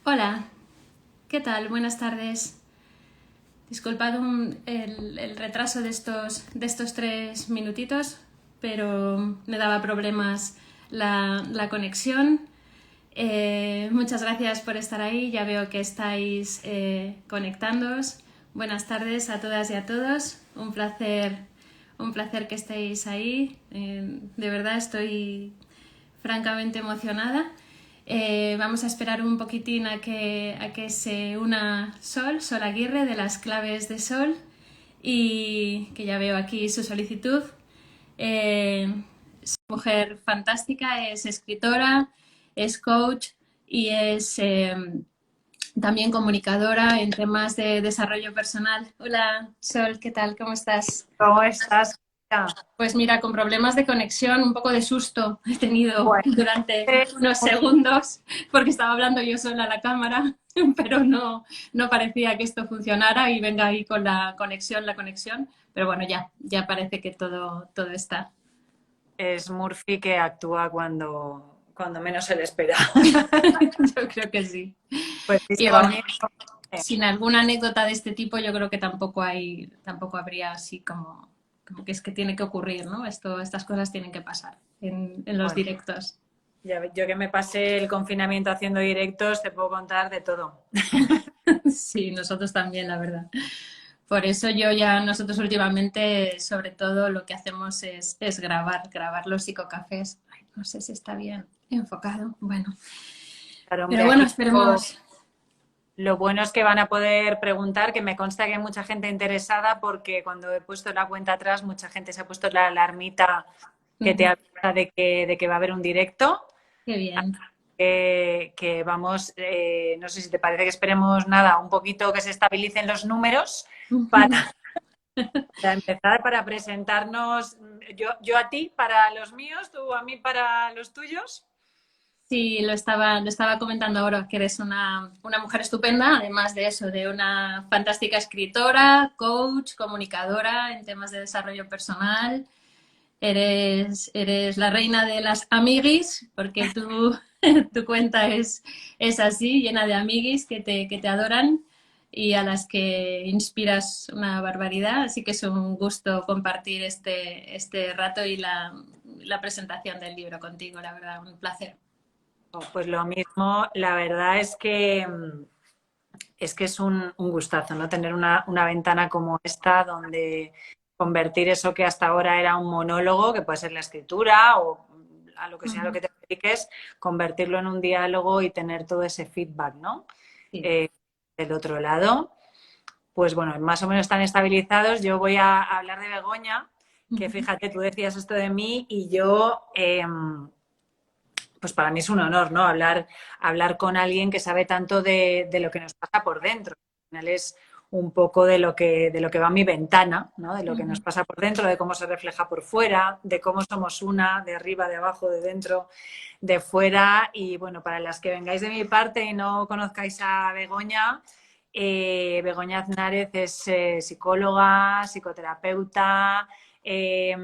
Hola, ¿qué tal? Buenas tardes. Disculpad el retraso de estos 3 minutitos, pero me daba problemas la conexión. Muchas gracias por estar ahí. Ya veo que estáis conectándoos. Buenas tardes a todas y a todos. Un placer que estéis ahí. De verdad estoy francamente emocionada. Vamos a esperar un poquitín a que se una Sol Aguirre de las Claves de Sol, y que ya veo aquí su solicitud. Es una mujer fantástica, es escritora, es coach y es también comunicadora en temas de desarrollo personal. Hola Sol, ¿qué tal? ¿Cómo estás? ¿Cómo estás? Chica? Pues mira, con problemas de conexión, un poco de susto he tenido Bueno, durante es unos muy- segundos porque estaba hablando yo sola a la cámara, pero no parecía que esto funcionara y venga ahí con la conexión. Pero bueno, ya parece que todo está. es Murphy que actúa cuando menos se le espera. Yo creo que sí. Pues sí, Y se va bueno, uniendo. sin alguna anécdota de este tipo, yo creo que tampoco habría así como que es que tiene que ocurrir, ¿no? Estas cosas tienen que pasar en los Bueno, directos. yo que me pasé el confinamiento haciendo directos, te puedo contar de todo. Sí, nosotros también, la verdad. Por eso nosotros últimamente, sobre todo, lo que hacemos es grabar los psicocafés. Ay, no sé si está bien enfocado. Bueno, Claro, hombre, pero bueno, aquí esperemos. lo bueno es que van a poder preguntar, que me consta que hay mucha gente interesada porque cuando he puesto la cuenta atrás, mucha gente se ha puesto la alarmita que te Ujú. avisa de que va a haber un directo. Qué bien. Que vamos, no sé si te parece que esperemos nada, un poquito que se estabilicen los números para, para empezar, para presentarnos, yo a ti para los míos, tú a mí para los tuyos. Sí, lo estaba comentando ahora, que eres una mujer estupenda, además de eso, de una fantástica escritora, coach, comunicadora en temas de desarrollo personal. Eres la reina de las amiguis, porque tu cuenta es así, llena de amiguis que te adoran y a las que inspiras una barbaridad. Así que es un gusto compartir este rato y la presentación del libro contigo, la verdad, un placer. Oh, pues lo mismo, la verdad es que es un gustazo, ¿no? Tener una ventana como esta donde convertir eso que hasta ahora era un monólogo, que puede ser la escritura o a lo que sea a lo Ujú. que te dediques, convertirlo en un diálogo y tener todo ese feedback, ¿no? Sí. Eh, del otro lado. Pues bueno, más o menos están estabilizados. Yo voy a hablar de Begoña, que Ujú. fíjate, tú decías esto de mí y yo, pues para mí es un honor, ¿no? Hablar con alguien que sabe tanto de lo que nos pasa por dentro. Al final es un poco de lo que va mi ventana, ¿no? De lo que nos Ujú. pasa por dentro, de cómo se refleja por fuera, de cómo somos una, de arriba, de abajo, de dentro, de fuera. Y bueno, para las que vengáis de mi parte y no conozcáis a Begoña, Begoña Aznárez es psicóloga, psicoterapeuta. eh,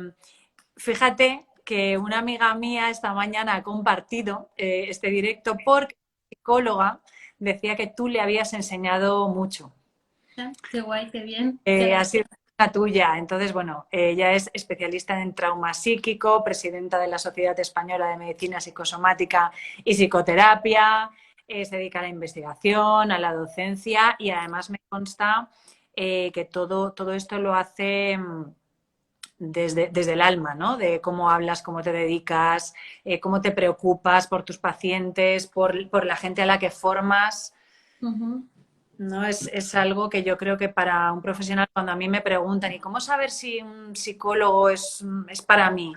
Fíjate que una amiga mía esta mañana ha compartido este directo porque la psicóloga decía que tú le habías enseñado mucho. Ah, qué guay, qué bien. Ha sido una tuya. Entonces, bueno, ella es especialista en trauma psíquico, presidenta de la Sociedad Española de Medicina Psicosomática y Psicoterapia, se dedica a la investigación, a la docencia y además me consta que todo esto lo hace desde el alma, ¿no? De cómo hablas, cómo te dedicas, cómo te preocupas por tus pacientes, por la gente a la que formas. Ujú. No es algo que yo creo que para un profesional, cuando a mí me preguntan, ¿y cómo saber si un psicólogo es para mí?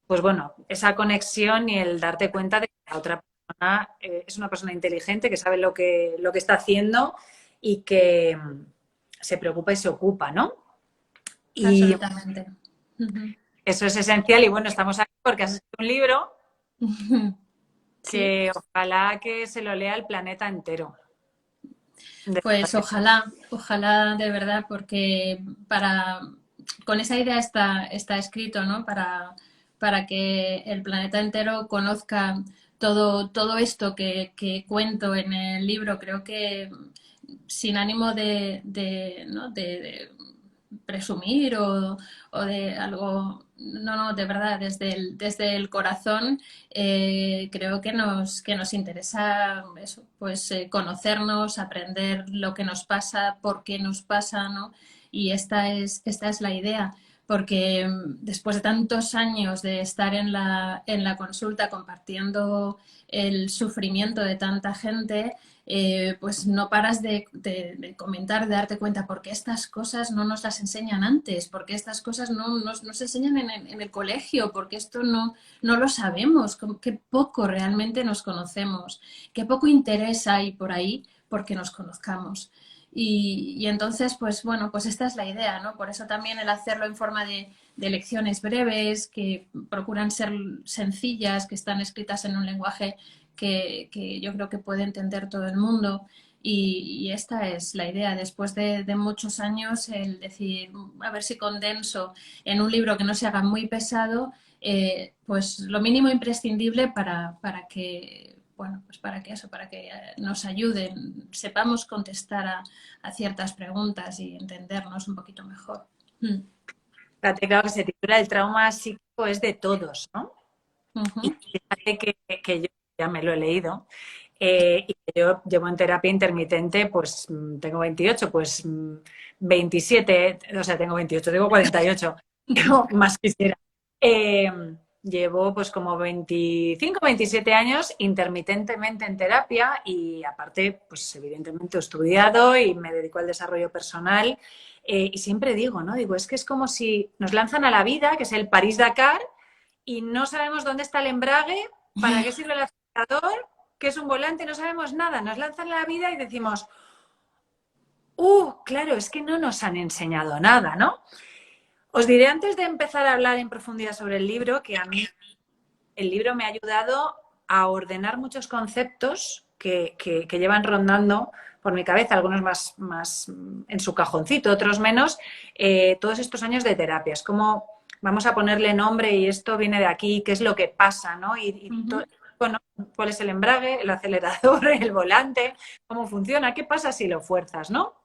Pues bueno, esa conexión y el darte cuenta de que la otra persona es una persona inteligente, que sabe lo que está haciendo y que se preocupa y se ocupa, ¿no? Y Absolutamente. Ujú. eso es esencial y bueno, estamos aquí porque has escrito un libro Sí, que ojalá que se lo lea el planeta entero. De pues verdad que ojalá de verdad, porque con esa idea está escrito, ¿no? Para que el planeta entero conozca todo esto que cuento en el libro, creo que sin ánimo ¿no? de presumir o de algo, no, de verdad, desde el corazón, creo que nos interesa eso, pues conocernos, aprender lo que nos pasa, por qué nos pasa, ¿no? Y esta es la idea, porque después de tantos años de estar en la consulta compartiendo el sufrimiento de tanta gente, pues no paras de comentar, de darte cuenta, porque estas cosas no nos las enseñan antes, porque estas cosas no nos enseñan en el colegio, porque esto no lo sabemos, qué poco realmente nos conocemos, qué poco interés hay por ahí porque nos conozcamos. Y entonces, pues bueno, pues esta es la idea, ¿no? Por eso también el hacerlo en forma de lecciones breves, que procuran ser sencillas, que están escritas en un lenguaje que yo creo que puede entender todo el mundo. Y esta es la idea, después de muchos años, el decir, a ver si condenso en un libro que no se haga muy pesado, pues lo mínimo imprescindible para que, bueno, pues para que eso, para que nos ayuden, sepamos contestar a ciertas preguntas y entendernos un poquito mejor. Fíjate, claro, que se titula El trauma psíquico es de todos, ¿no? Y fíjate que yo ya me lo he leído. Y yo llevo en terapia intermitente, pues tengo 28, pues 27, o sea, tengo 28, tengo 48, más quisiera. Eh, Llevo pues como 25, 27 años intermitentemente en terapia y aparte, pues evidentemente he estudiado y me dedico al desarrollo personal. Y siempre digo, ¿no? Digo, es que es como si nos lanzan a la vida, que es el París-Dakar, y no sabemos dónde está el embrague, para qué sirve el acelerador, qué es un volante, no sabemos nada. Nos lanzan a la vida y decimos, claro, es que no nos han enseñado nada, ¿no? Os diré antes de empezar a hablar en profundidad sobre el libro que a mí el libro me ha ayudado a ordenar muchos conceptos que llevan rondando por mi cabeza, algunos más en su cajoncito, otros menos, todos estos años de terapia. Es como vamos a ponerle nombre y esto viene de aquí, qué es lo que pasa, ¿no? Bueno, cuál es el embrague, el acelerador, el volante, cómo funciona, qué pasa si lo fuerzas, ¿no?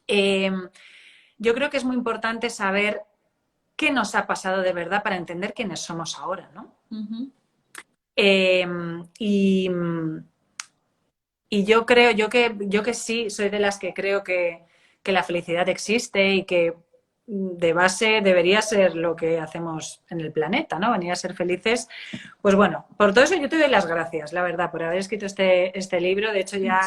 Yo creo que es muy importante saber qué nos ha pasado de verdad para entender quiénes somos ahora, ¿no? Y yo creo, yo que sí, soy de las que creo que la felicidad existe y que de base debería ser lo que hacemos en el planeta, ¿no? Venir a ser felices. Pues bueno, por todo eso yo te doy las gracias, la verdad, por haber escrito este libro. De hecho, ya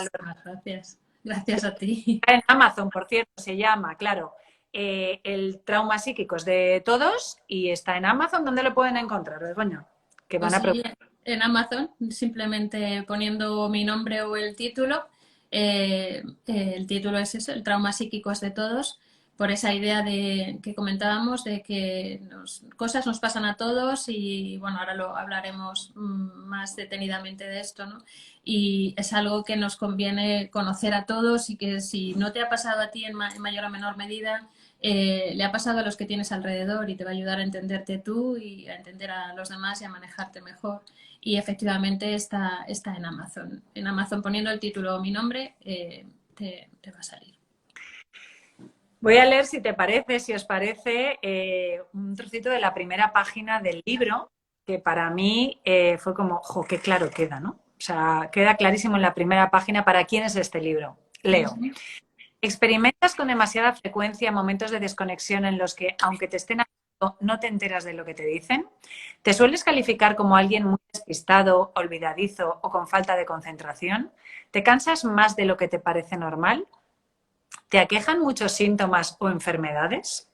Gracias. Gracias a ti. en Amazon, por cierto, se llama, claro, El trauma psíquico es de todos y está en Amazon. ¿Dónde lo pueden encontrar, Begoña? Que van Pues a sí, en Amazon, simplemente poniendo mi nombre o el título. El título es eso, El trauma psíquico es de todos, por esa idea que comentábamos de que cosas nos pasan a todos y bueno, ahora lo hablaremos más detenidamente de esto, ¿no? Y es algo que nos conviene conocer a todos y que si no te ha pasado a ti en mayor o menor medida, le ha pasado a los que tienes alrededor y te va a ayudar a entenderte tú y a entender a los demás y a manejarte mejor. Y efectivamente está en Amazon. En Amazon poniendo el título o mi nombre te va a salir. Voy a leer, si te parece, si os parece, un trocito de la primera página del libro, que para mí fue como, ¡jo, qué claro queda!, ¿no? O sea, queda clarísimo en la primera página para quién es este libro. Leo. ¿Experimentas con demasiada frecuencia momentos de desconexión en los que, aunque te estén hablando, no te enteras de lo que te dicen? ¿Te sueles calificar como alguien muy despistado, olvidadizo o con falta de concentración? ¿Te cansas más de lo que te parece normal? ¿Te aquejan muchos síntomas o enfermedades?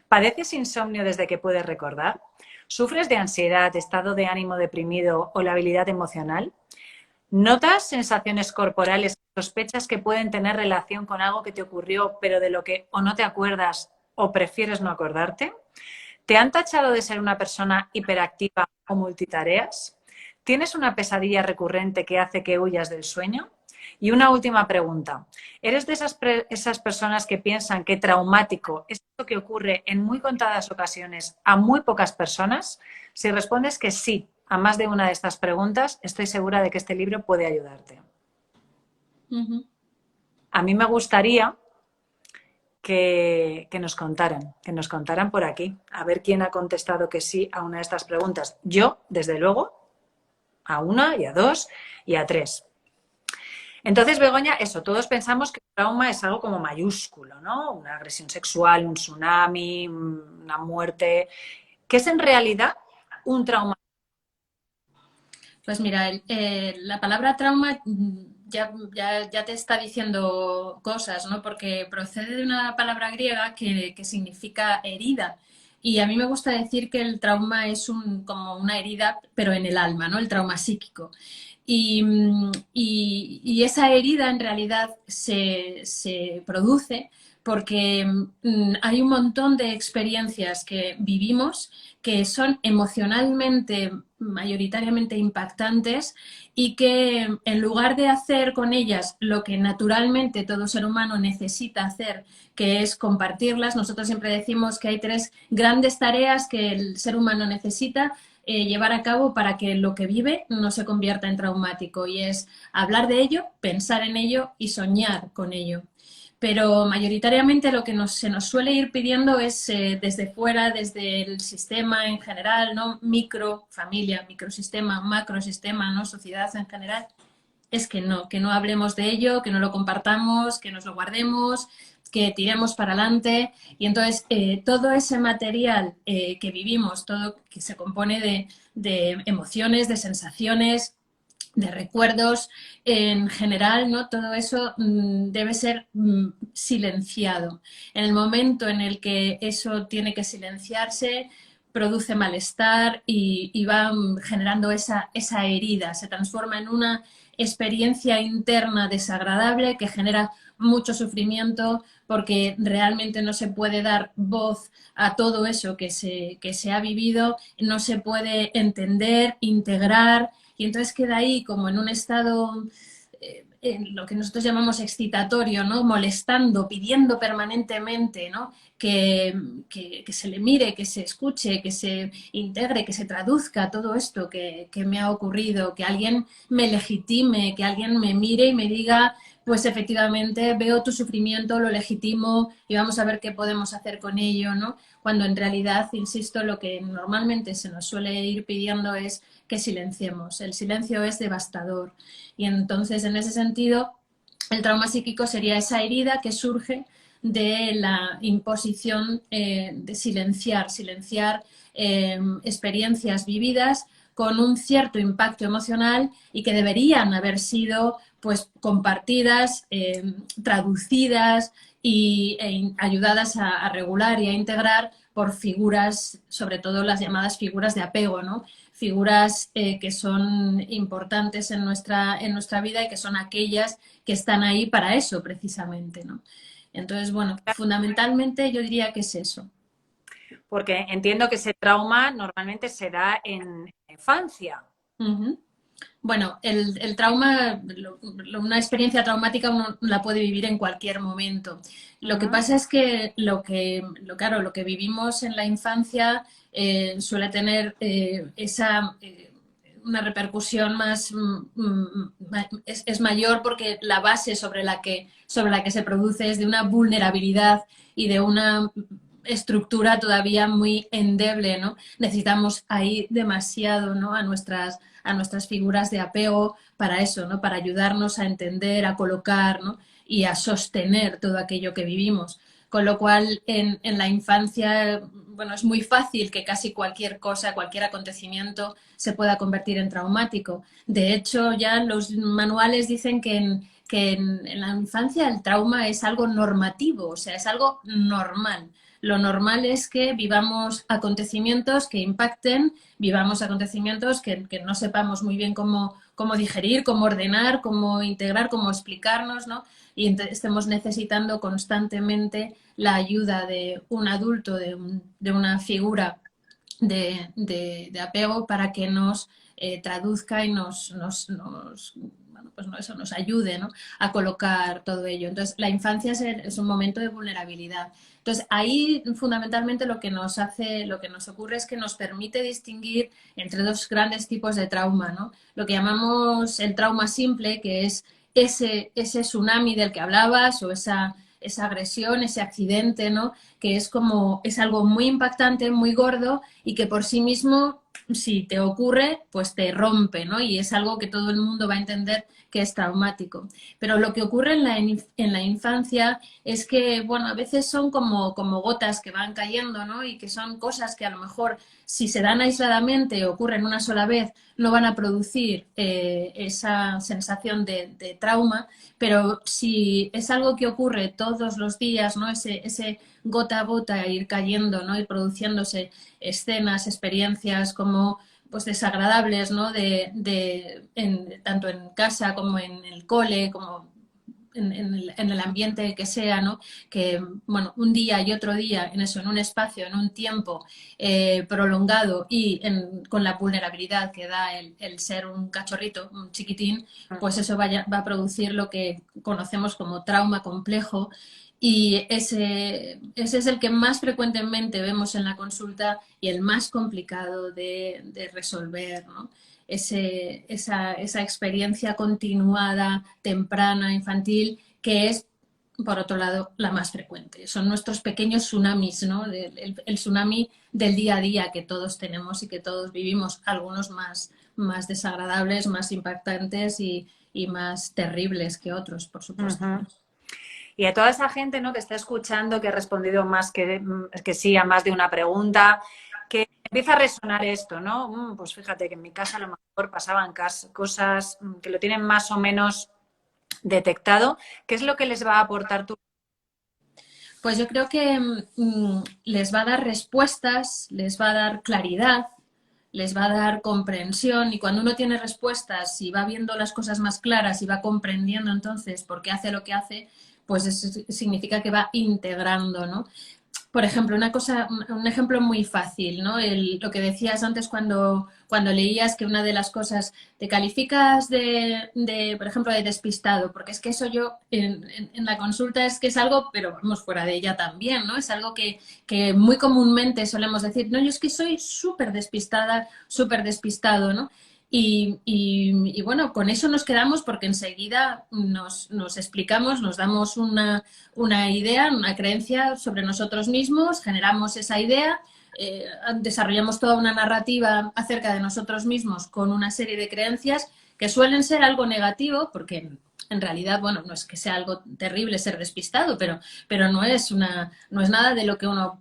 ¿Padeces insomnio desde que puedes recordar? ¿Sufres de ansiedad, estado de ánimo deprimido o labilidad emocional? ¿Notas sensaciones corporales, sospechas que pueden tener relación con algo que te ocurrió, pero de lo que o no te acuerdas o prefieres no acordarte? ¿Te han tachado de ser una persona hiperactiva o multitareas? ¿Tienes una pesadilla recurrente que hace que huyas del sueño? Y una última pregunta. ¿Eres de esas personas que piensan que traumático es lo que ocurre en muy contadas ocasiones a muy pocas personas? Si respondes que sí, a más de una de estas preguntas, estoy segura de que este libro puede ayudarte. A mí me gustaría que nos contaran por aquí, a ver quién ha contestado que sí a una de estas preguntas. Yo, desde luego, a una y a dos y a tres. Entonces, Begoña, eso, todos pensamos que el trauma es algo como mayúsculo, ¿no? Una agresión sexual, un tsunami, una muerte. ¿Qué es en realidad un trauma? Pues mira, la palabra trauma ya te está diciendo cosas, ¿no? Porque procede de una palabra griega que significa herida. Y a mí me gusta decir que el trauma es como una herida, pero en el alma, ¿no? El trauma psíquico. Y esa herida en realidad se produce porque hay un montón de experiencias que vivimos que son emocionalmente mayoritariamente impactantes y que en lugar de hacer con ellas lo que naturalmente todo ser humano necesita hacer, que es compartirlas, nosotros siempre decimos que hay tres grandes tareas que el ser humano necesita llevar a cabo para que lo que vive no se convierta en traumático, y es hablar de ello, pensar en ello y soñar con ello. Pero mayoritariamente lo que se nos suele ir pidiendo es desde fuera, desde el sistema en general, ¿no? Micro, familia, microsistema, macrosistema, ¿no? Sociedad en general, es que no hablemos de ello, que no lo compartamos, que nos lo guardemos, que tiremos para adelante. Y entonces todo ese material que vivimos, todo que se compone de emociones, de sensaciones, de recuerdos en general, ¿no? Todo eso debe ser silenciado. En el momento en el que eso tiene que silenciarse, produce malestar y va generando esa herida, se transforma en una experiencia interna desagradable que genera mucho sufrimiento porque realmente no se puede dar voz a todo eso que se ha vivido, no se puede entender, integrar, y entonces queda ahí como en un estado, en lo que nosotros llamamos excitatorio, ¿no? Molestando, pidiendo permanentemente, ¿no? Que se le mire, que se escuche, que se integre, que se traduzca todo esto que me ha ocurrido, que alguien me legitime, que alguien me mire y me diga, pues efectivamente veo tu sufrimiento, lo legitimo y vamos a ver qué podemos hacer con ello, ¿no? Cuando en realidad, insisto, lo que normalmente se nos suele ir pidiendo es que silenciemos. El silencio es devastador. Y entonces, en ese sentido, el trauma psíquico sería esa herida que surge de la imposición de silenciar experiencias vividas con un cierto impacto emocional y que deberían haber sido pues compartidas, traducidas ayudadas a regular y a integrar por figuras, sobre todo las llamadas figuras de apego, ¿no? Figuras que son importantes en nuestra vida y que son aquellas que están ahí para eso precisamente, ¿no? Entonces, bueno, fundamentalmente yo diría que es eso. Porque entiendo que ese trauma normalmente se da en la infancia. Bueno, el trauma, una experiencia traumática uno la puede vivir en cualquier momento. Lo que pasa es que claro, lo que vivimos en la infancia suele tener una repercusión es mayor porque la base sobre la que se produce es de una vulnerabilidad y de una estructura todavía muy endeble, ¿no? Necesitamos ahí demasiado, ¿no? a nuestras figuras de apego para eso, ¿no? Para ayudarnos a entender, a colocar, ¿no? Y a sostener todo aquello que vivimos. Con lo cual, en la infancia, bueno, es muy fácil que casi cualquier cosa, cualquier acontecimiento se pueda convertir en traumático. De hecho, ya los manuales dicen que en la infancia el trauma es algo normativo, o sea, es algo normal. Lo normal es que vivamos acontecimientos que impacten, vivamos acontecimientos que no sepamos muy bien cómo digerir, cómo ordenar, cómo integrar, cómo explicarnos, ¿no? Y estemos necesitando constantemente la ayuda de un adulto, de una figura de apego para que nos traduzca y nos bueno, pues no, eso nos ayude, ¿no? A colocar todo ello. Entonces, la infancia es un momento de vulnerabilidad. Entonces, ahí fundamentalmente lo que nos hace, lo que nos ocurre es que nos permite distinguir entre dos grandes tipos de trauma, ¿no? Lo que llamamos el trauma simple, que es ese tsunami del que hablabas o esa agresión, ese accidente, ¿no? Que es como, es algo muy impactante, muy gordo y que por sí mismo, si te ocurre, pues te rompe, ¿no? Y es algo que todo el mundo va a entender que es traumático. Pero lo que ocurre en la infancia es que, bueno, a veces son como gotas que van cayendo, ¿no? Y que son cosas que a lo mejor, si se dan aisladamente, ocurren una sola vez, no van a producir esa sensación de trauma, pero si es algo que ocurre todos los días, ¿no? Ese gota a gota ir cayendo, ¿no? Y produciéndose escenas, experiencias como pues desagradables, ¿no? Tanto en casa como en el cole, como en el ambiente que sea, ¿no? Que, bueno, un día y otro día en eso, en un espacio, en un tiempo prolongado y con la vulnerabilidad que da el ser un cachorrito, un chiquitín, pues eso va a producir lo que conocemos como trauma complejo y ese es el que más frecuentemente vemos en la consulta y el más complicado de resolver, ¿no? Esa experiencia continuada, temprana, infantil, que es, por otro lado, la más frecuente. Son nuestros pequeños tsunamis, ¿no? El tsunami del día a día que todos tenemos y que todos vivimos, algunos más desagradables, más impactantes y más terribles que otros, por supuesto. Uh-huh. Y a toda esa gente, ¿no? Que está escuchando, que ha respondido más que sí a más de una pregunta, que empieza a resonar esto, ¿no? Pues fíjate que en mi casa a lo mejor pasaban cosas que lo tienen más o menos detectado. ¿Qué es lo que les va a aportar tu? Pues yo creo que les va a dar respuestas, les va a dar claridad, les va a dar comprensión y cuando uno tiene respuestas y va viendo las cosas más claras y va comprendiendo entonces por qué hace lo que hace, pues eso significa que va integrando, ¿no? Por ejemplo, un ejemplo muy fácil, ¿no? Lo que decías antes cuando leías que una de las cosas te calificas por ejemplo, de despistado, porque es que eso yo en la consulta es que es algo, pero vamos fuera de ella también, ¿no? Es algo que muy comúnmente solemos decir, no, yo es que soy súper despistada, súper despistado, ¿no? Y bueno, con eso nos quedamos porque enseguida nos explicamos, nos damos una idea, una creencia sobre nosotros mismos, generamos esa idea, desarrollamos toda una narrativa acerca de nosotros mismos con una serie de creencias que suelen ser algo negativo, porque en realidad, bueno, no es que sea algo terrible ser despistado, pero no es nada de lo que uno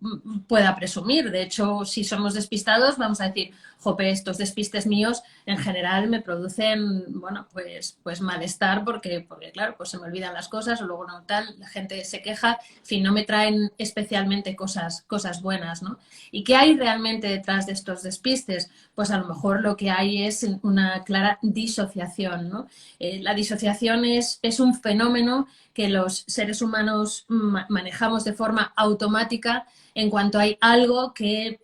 pueda presumir. De hecho, si somos despistados, vamos a decir, jope, estos despistes míos en general me producen, bueno, pues malestar porque claro, pues se me olvidan las cosas o luego no tal, la gente se queja, en fin, no me traen especialmente cosas buenas, ¿no? ¿Y qué hay realmente detrás de estos despistes? Pues a lo mejor lo que hay es una clara disociación, ¿no? La disociación es un fenómeno que los seres humanos manejamos de forma automática en cuanto hay algo que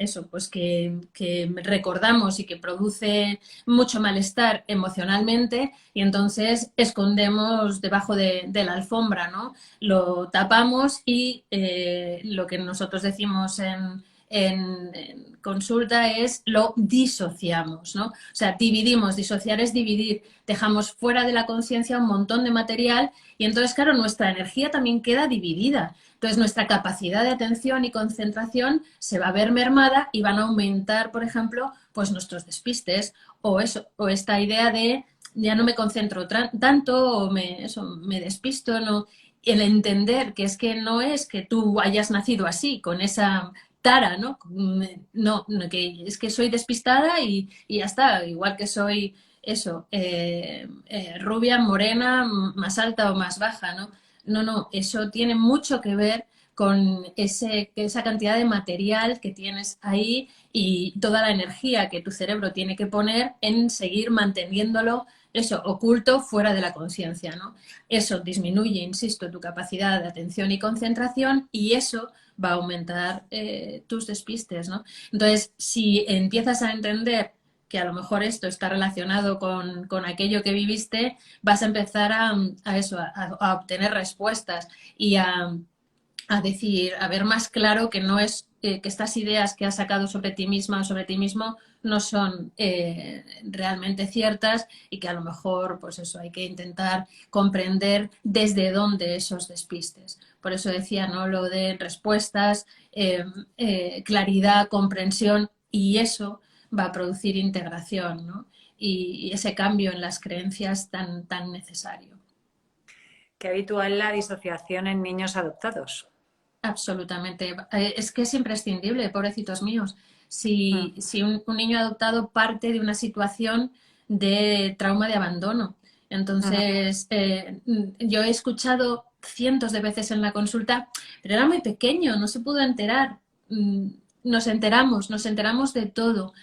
recordamos y que produce mucho malestar emocionalmente y entonces escondemos debajo de la alfombra, ¿no? Lo tapamos y lo que nosotros decimos en consulta es lo disociamos, ¿no? O sea, dividimos, disociar es dividir, dejamos fuera de la conciencia un montón de material y entonces, claro, nuestra energía también queda dividida. Entonces, nuestra capacidad de atención y concentración se va a ver mermada y van a aumentar, por ejemplo, pues nuestros despistes o esta idea de ya no me concentro tanto o me despisto, ¿no? El entender que es que no es que tú hayas nacido así, con esa tara, ¿no? No, que es que soy despistada y ya está, igual que soy rubia, morena, más alta o más baja, ¿no? No, eso tiene mucho que ver con esa cantidad de material que tienes ahí y toda la energía que tu cerebro tiene que poner en seguir manteniéndolo oculto fuera de la conciencia, ¿no? Eso disminuye, insisto, tu capacidad de atención y concentración y eso va a aumentar tus despistes, ¿no? Entonces, si empiezas a entender que a lo mejor esto está relacionado con aquello que viviste, vas a empezar a eso, a obtener respuestas y a decir, a ver más claro que no es que estas ideas que has sacado sobre ti misma o sobre ti mismo no son realmente ciertas y que a lo mejor, pues eso, hay que intentar comprender desde dónde esos despistes. Por eso decía, ¿no? Lo de respuestas, claridad, comprensión, y eso va a producir integración, ¿no? Y ese cambio en las creencias tan necesario. Qué habitual la disociación en niños adoptados. Absolutamente. Es que es imprescindible, pobrecitos míos. Mm. Si un niño adoptado parte de una situación de trauma de abandono. Ujú. Entonces, yo he escuchado cientos de veces en la consulta, pero era muy pequeño, no se pudo enterar. Mm, nos enteramos de todo.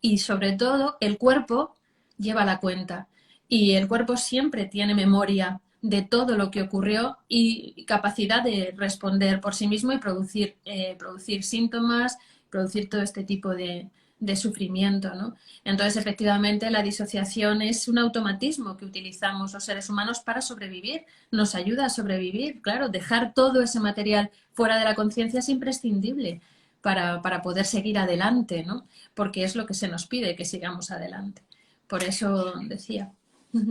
Y sobre todo, el cuerpo lleva la cuenta. Y el cuerpo siempre tiene memoria de todo lo que ocurrió y capacidad de responder por sí mismo y producir síntomas, producir todo este tipo de sufrimiento, ¿no? Entonces, efectivamente, la disociación es un automatismo que utilizamos los seres humanos para sobrevivir. Nos ayuda a sobrevivir, claro. Dejar todo ese material fuera de la conciencia es imprescindible para poder seguir adelante, ¿no? Porque es lo que se nos pide, que sigamos adelante. Por eso decía.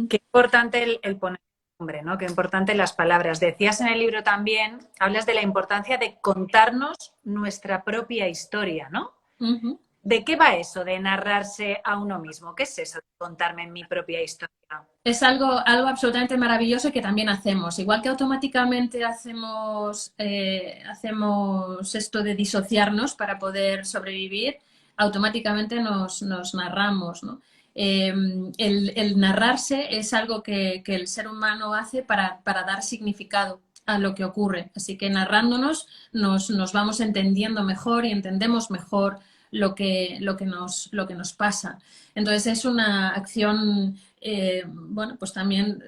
Qué importante el poner nombre, ¿no? Qué importante las palabras. Decías en el libro también, hablas de la importancia de contarnos nuestra propia historia, ¿no? Uh -huh. ¿De qué va eso de narrarse a uno mismo? ¿Qué es eso de contarme mi propia historia? Es algo absolutamente maravilloso que también hacemos. Igual que automáticamente hacemos esto de disociarnos para poder sobrevivir, automáticamente nos narramos, ¿no? El narrarse es algo que el ser humano hace para dar significado a lo que ocurre. Así que narrándonos nos vamos entendiendo mejor y entendemos mejor lo que nos pasa. Entonces es una acción bueno, pues también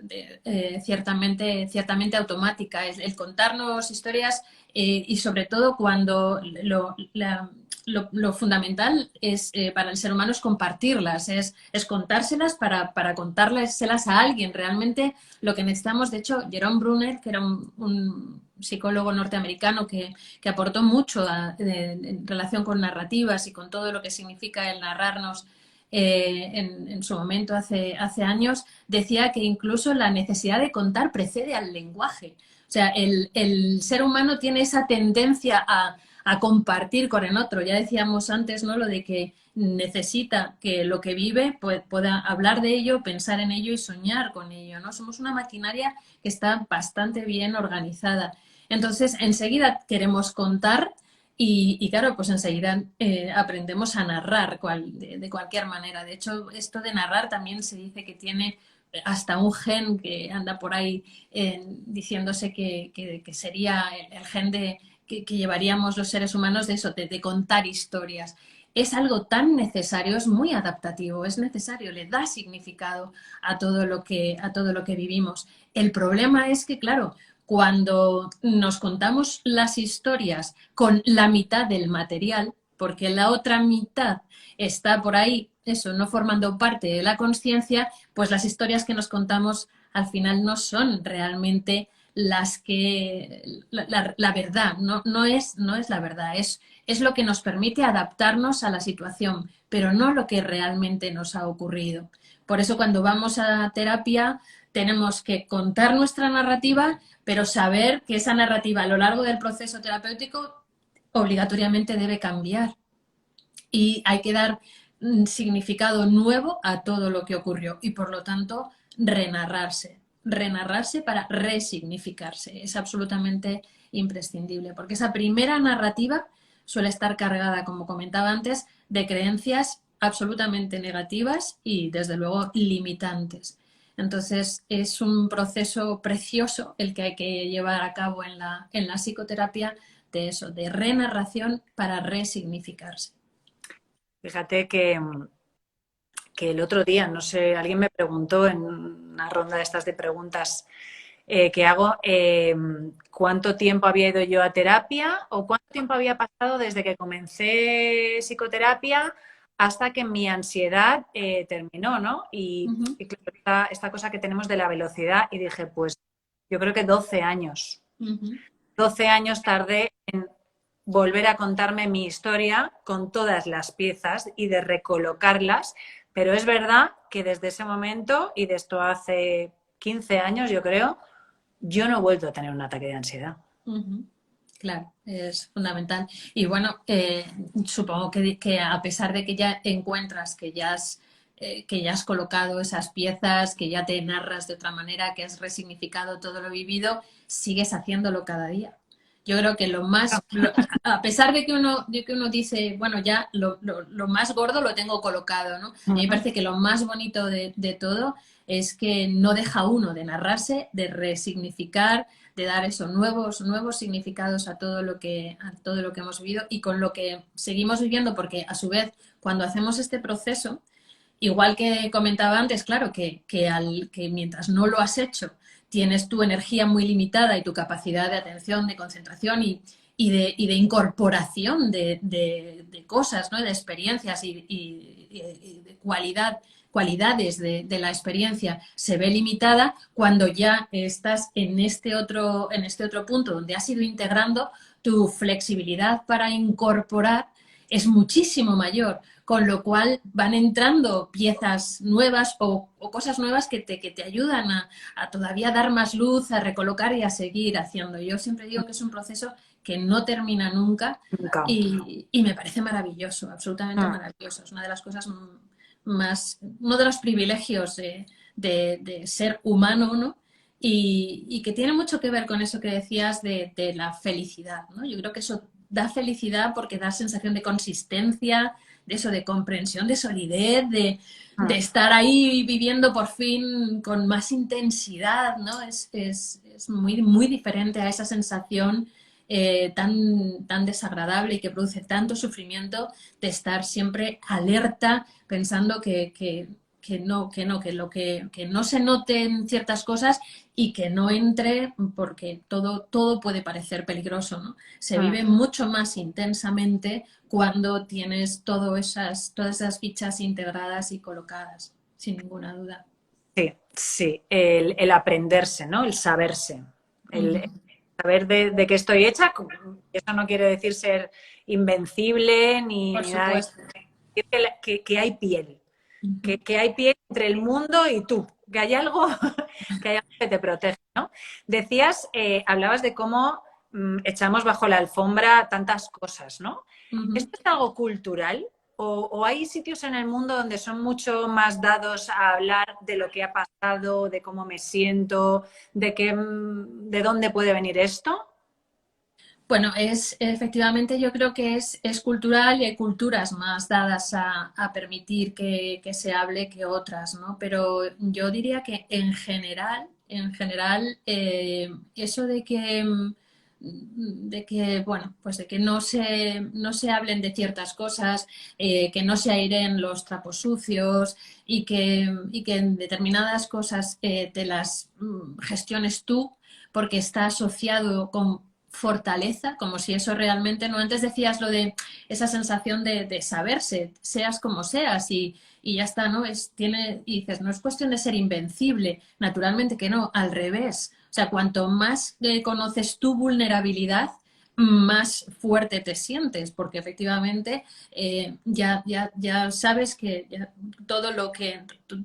ciertamente automática, es el contarnos historias y sobre todo cuando lo fundamental es para el ser humano es compartirlas, es contárselas para contárselas a alguien. Realmente lo que necesitamos, de hecho, Jerome Bruner, que era un psicólogo norteamericano que aportó mucho en relación con narrativas y con todo lo que significa el narrarnos en su momento, hace años, decía que incluso la necesidad de contar precede al lenguaje. O sea, el ser humano tiene esa tendencia a compartir con el otro. Ya decíamos antes, ¿no? Lo de que necesita que lo que vive pueda hablar de ello, pensar en ello y soñar con ello, ¿no? Somos una maquinaria que está bastante bien organizada. Entonces, enseguida queremos contar y claro, pues enseguida aprendemos a narrar de cualquier manera. De hecho, esto de narrar también se dice que tiene hasta un gen que anda por ahí diciéndose que sería el gen que llevaríamos los seres humanos de eso, de contar historias. Es algo tan necesario, es muy adaptativo, es necesario, le da significado a todo lo que vivimos. El problema es que, claro, cuando nos contamos las historias con la mitad del material, porque la otra mitad está por ahí, eso, no formando parte de la conciencia, pues las historias que nos contamos al final no son realmente las que la verdad, no es la verdad, es lo que nos permite adaptarnos a la situación, pero no lo que realmente nos ha ocurrido. Por eso cuando vamos a terapia tenemos que contar nuestra narrativa, pero saber que esa narrativa a lo largo del proceso terapéutico obligatoriamente debe cambiar y hay que dar significado nuevo a todo lo que ocurrió y por lo tanto renarrarse para resignificarse. Es absolutamente imprescindible porque esa primera narrativa suele estar cargada, como comentaba antes, de creencias absolutamente negativas y desde luego limitantes. Entonces es un proceso precioso el que hay que llevar a cabo en la psicoterapia de eso, de renarración para resignificarse. Fíjate que el otro día, no sé, alguien me preguntó en una ronda de estas de preguntas que hago, cuánto tiempo había ido yo a terapia o cuánto tiempo había pasado desde que comencé psicoterapia hasta que mi ansiedad terminó, ¿no? Ujú, Y claro, esta cosa que tenemos de la velocidad, y dije, pues yo creo que 12 años. ujú. 12 años tardé en volver a contarme mi historia con todas las piezas y de recolocarlas, pero es verdad que desde ese momento, y de esto hace 15 años yo creo, yo no he vuelto a tener un ataque de ansiedad. Ujú. Claro, es fundamental. Y bueno, supongo que a pesar de que ya encuentras que ya has colocado esas piezas, que ya te narras de otra manera, que has resignificado todo lo vivido, sigues haciéndolo cada día. Yo creo que a pesar de que uno dice, bueno, ya lo más gordo lo tengo colocado, ¿no? A mí me parece que lo más bonito de todo es que no deja uno de narrarse, de resignificar, de dar esos nuevos significados a todo lo que hemos vivido y con lo que seguimos viviendo, porque a su vez, cuando hacemos este proceso, igual que comentaba antes, claro, que mientras no lo has hecho, tienes tu energía muy limitada y tu capacidad de atención, de concentración y de incorporación de cosas, ¿no? De experiencias y de cualidades de la experiencia se ve limitada cuando ya estás en este otro punto donde has ido integrando tu flexibilidad para incorporar es muchísimo mayor, con lo cual van entrando piezas nuevas o cosas nuevas que te ayudan a todavía dar más luz, a recolocar y a seguir haciendo. Yo siempre digo que es un proceso que no termina nunca Nunca. y me parece maravilloso, absolutamente maravilloso. Es una de las cosas más, uno de los privilegios de ser humano, ¿no? Y que tiene mucho que ver con eso que decías de la felicidad, ¿no? Yo creo que eso da felicidad porque da sensación de consistencia, de eso, de comprensión, de solidez, de estar ahí viviendo por fin con más intensidad, ¿no? Es muy, muy diferente a esa sensación tan desagradable y que produce tanto sufrimiento de estar siempre alerta pensando que no se noten ciertas cosas y que no entre porque todo puede parecer peligroso, ¿no? Se vive mucho más intensamente cuando tienes todas esas fichas integradas y colocadas, sin ninguna duda. Sí, sí, el aprenderse, ¿no? El saberse, el Ujú. saber de qué estoy hecha. Eso no quiere decir ser invencible Por ni nada, supuesto. decir que hay piel, Ujú. que hay piel entre el mundo y tú, que hay algo que, hay algo que te protege, ¿no? Decías, hablabas de cómo echamos bajo la alfombra tantas cosas, ¿no? Ujú. ¿Esto es algo cultural? O hay sitios en el mundo donde son mucho más dados a hablar de lo que ha pasado, de cómo me siento, de dónde puede venir esto? Bueno, efectivamente yo creo que es cultural y hay culturas más dadas a permitir que se hable que otras, ¿no? Pero yo diría que en general, eso bueno, pues de que no se hablen de ciertas cosas, que no se airen los trapos sucios y que en determinadas cosas te las gestiones tú porque está asociado con fortaleza, como si eso realmente, no antes decías lo de esa sensación de saberse, seas como seas y ya está, ¿no? Y dices, no es cuestión de ser invencible, naturalmente que no, al revés. O sea, cuanto más conoces tu vulnerabilidad, más fuerte te sientes, porque efectivamente ya sabes que todo lo que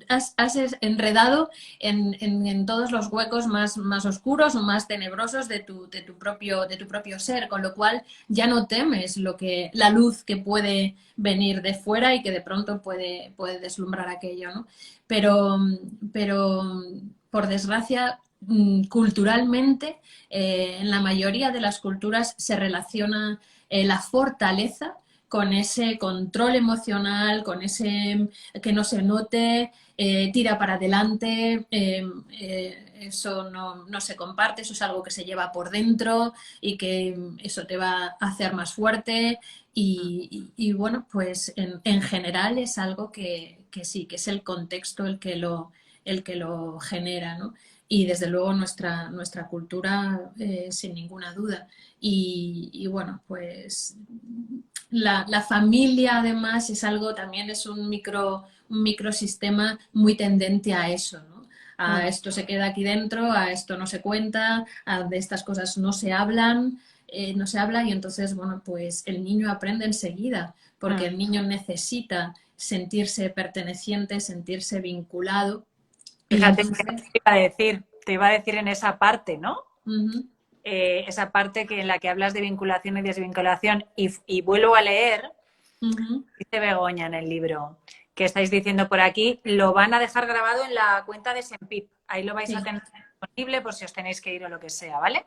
has enredado en todos los huecos más oscuros o más tenebrosos de tu propio ser, con lo cual ya no temes la luz que puede venir de fuera y que de pronto puede deslumbrar aquello, ¿no? Pero, pero por desgracia, culturalmente, en la mayoría de las culturas se relaciona la fortaleza con ese control emocional, con ese que no se note, tira para adelante, eso no se comparte, eso es algo que se lleva por dentro y que eso te va a hacer más fuerte y bueno, pues en general es algo que sí, que es el contexto el que lo genera, ¿no? y desde luego nuestra cultura sin ninguna duda. Y bueno, pues la familia además es algo, también es un microsistema muy tendente a eso, ¿no? A esto se queda aquí dentro, a esto no se cuenta, de estas cosas no se hablan, no se habla y entonces, bueno, pues el niño aprende enseguida, porque el niño necesita sentirse perteneciente, sentirse vinculado. Y Fíjate, entonces, te iba a decir en esa parte, ¿no? uh-huh, Esa parte en la que hablas de vinculación y desvinculación y vuelvo a leer, uh-huh, dice Begoña en el libro que estáis diciendo por aquí, lo van a dejar grabado en la cuenta de Sempip. Ahí lo vais a sí. tener disponible por si os tenéis que ir o lo que sea, ¿vale?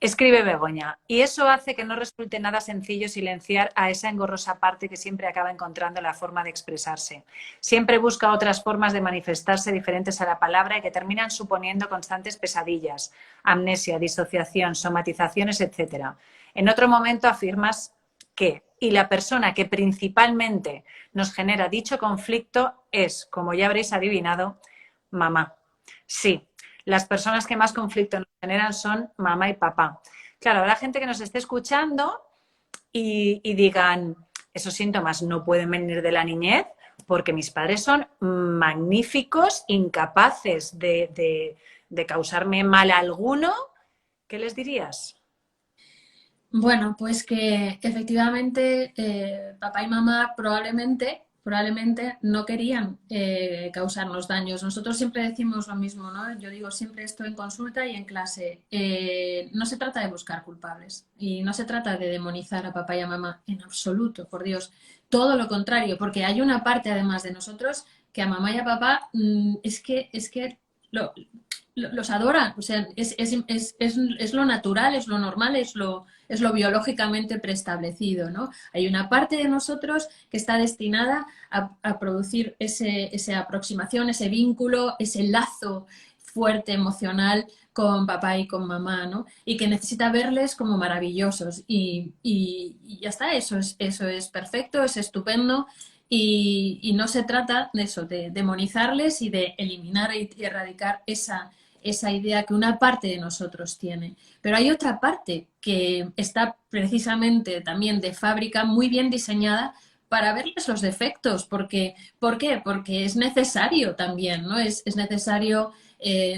Escribe Begoña, y eso hace que no resulte nada sencillo silenciar a esa engorrosa parte que siempre acaba encontrando la forma de expresarse. Siempre busca otras formas de manifestarse diferentes a la palabra y que terminan suponiendo constantes pesadillas, amnesia, disociación, somatizaciones, etc. En otro momento afirmas que, y la persona que principalmente nos genera dicho conflicto es, como ya habréis adivinado, mamá. Sí, las personas que más conflicto nos generan son mamá y papá. Claro, habrá gente que nos esté escuchando y digan, esos síntomas no pueden venir de la niñez porque mis padres son magníficos, incapaces de causarme mal alguno. ¿Qué les dirías? Bueno, pues que efectivamente papá y mamá probablemente no querían causarnos daños. Nosotros siempre decimos lo mismo, ¿no? Yo digo siempre esto en consulta y en clase. No se trata de buscar culpables y no se trata de demonizar a papá y a mamá en absoluto, por Dios. Todo lo contrario, porque hay una parte además de nosotros que a mamá y a papá es que los adoran. O sea, es lo natural, es lo normal, es lo biológicamente preestablecido, ¿no? Hay una parte de nosotros que está destinada a producir esa aproximación, ese vínculo, ese lazo fuerte emocional con papá y con mamá, ¿no? Y que necesita verles como maravillosos. Y ya está, eso es perfecto, es estupendo. Y no se trata de eso, de demonizarles y de eliminar y erradicar esa idea que una parte de nosotros tiene. Pero hay otra parte que está precisamente también de fábrica muy bien diseñada para verles los defectos. Porque, ¿por qué? Porque es necesario también, ¿no? Es necesario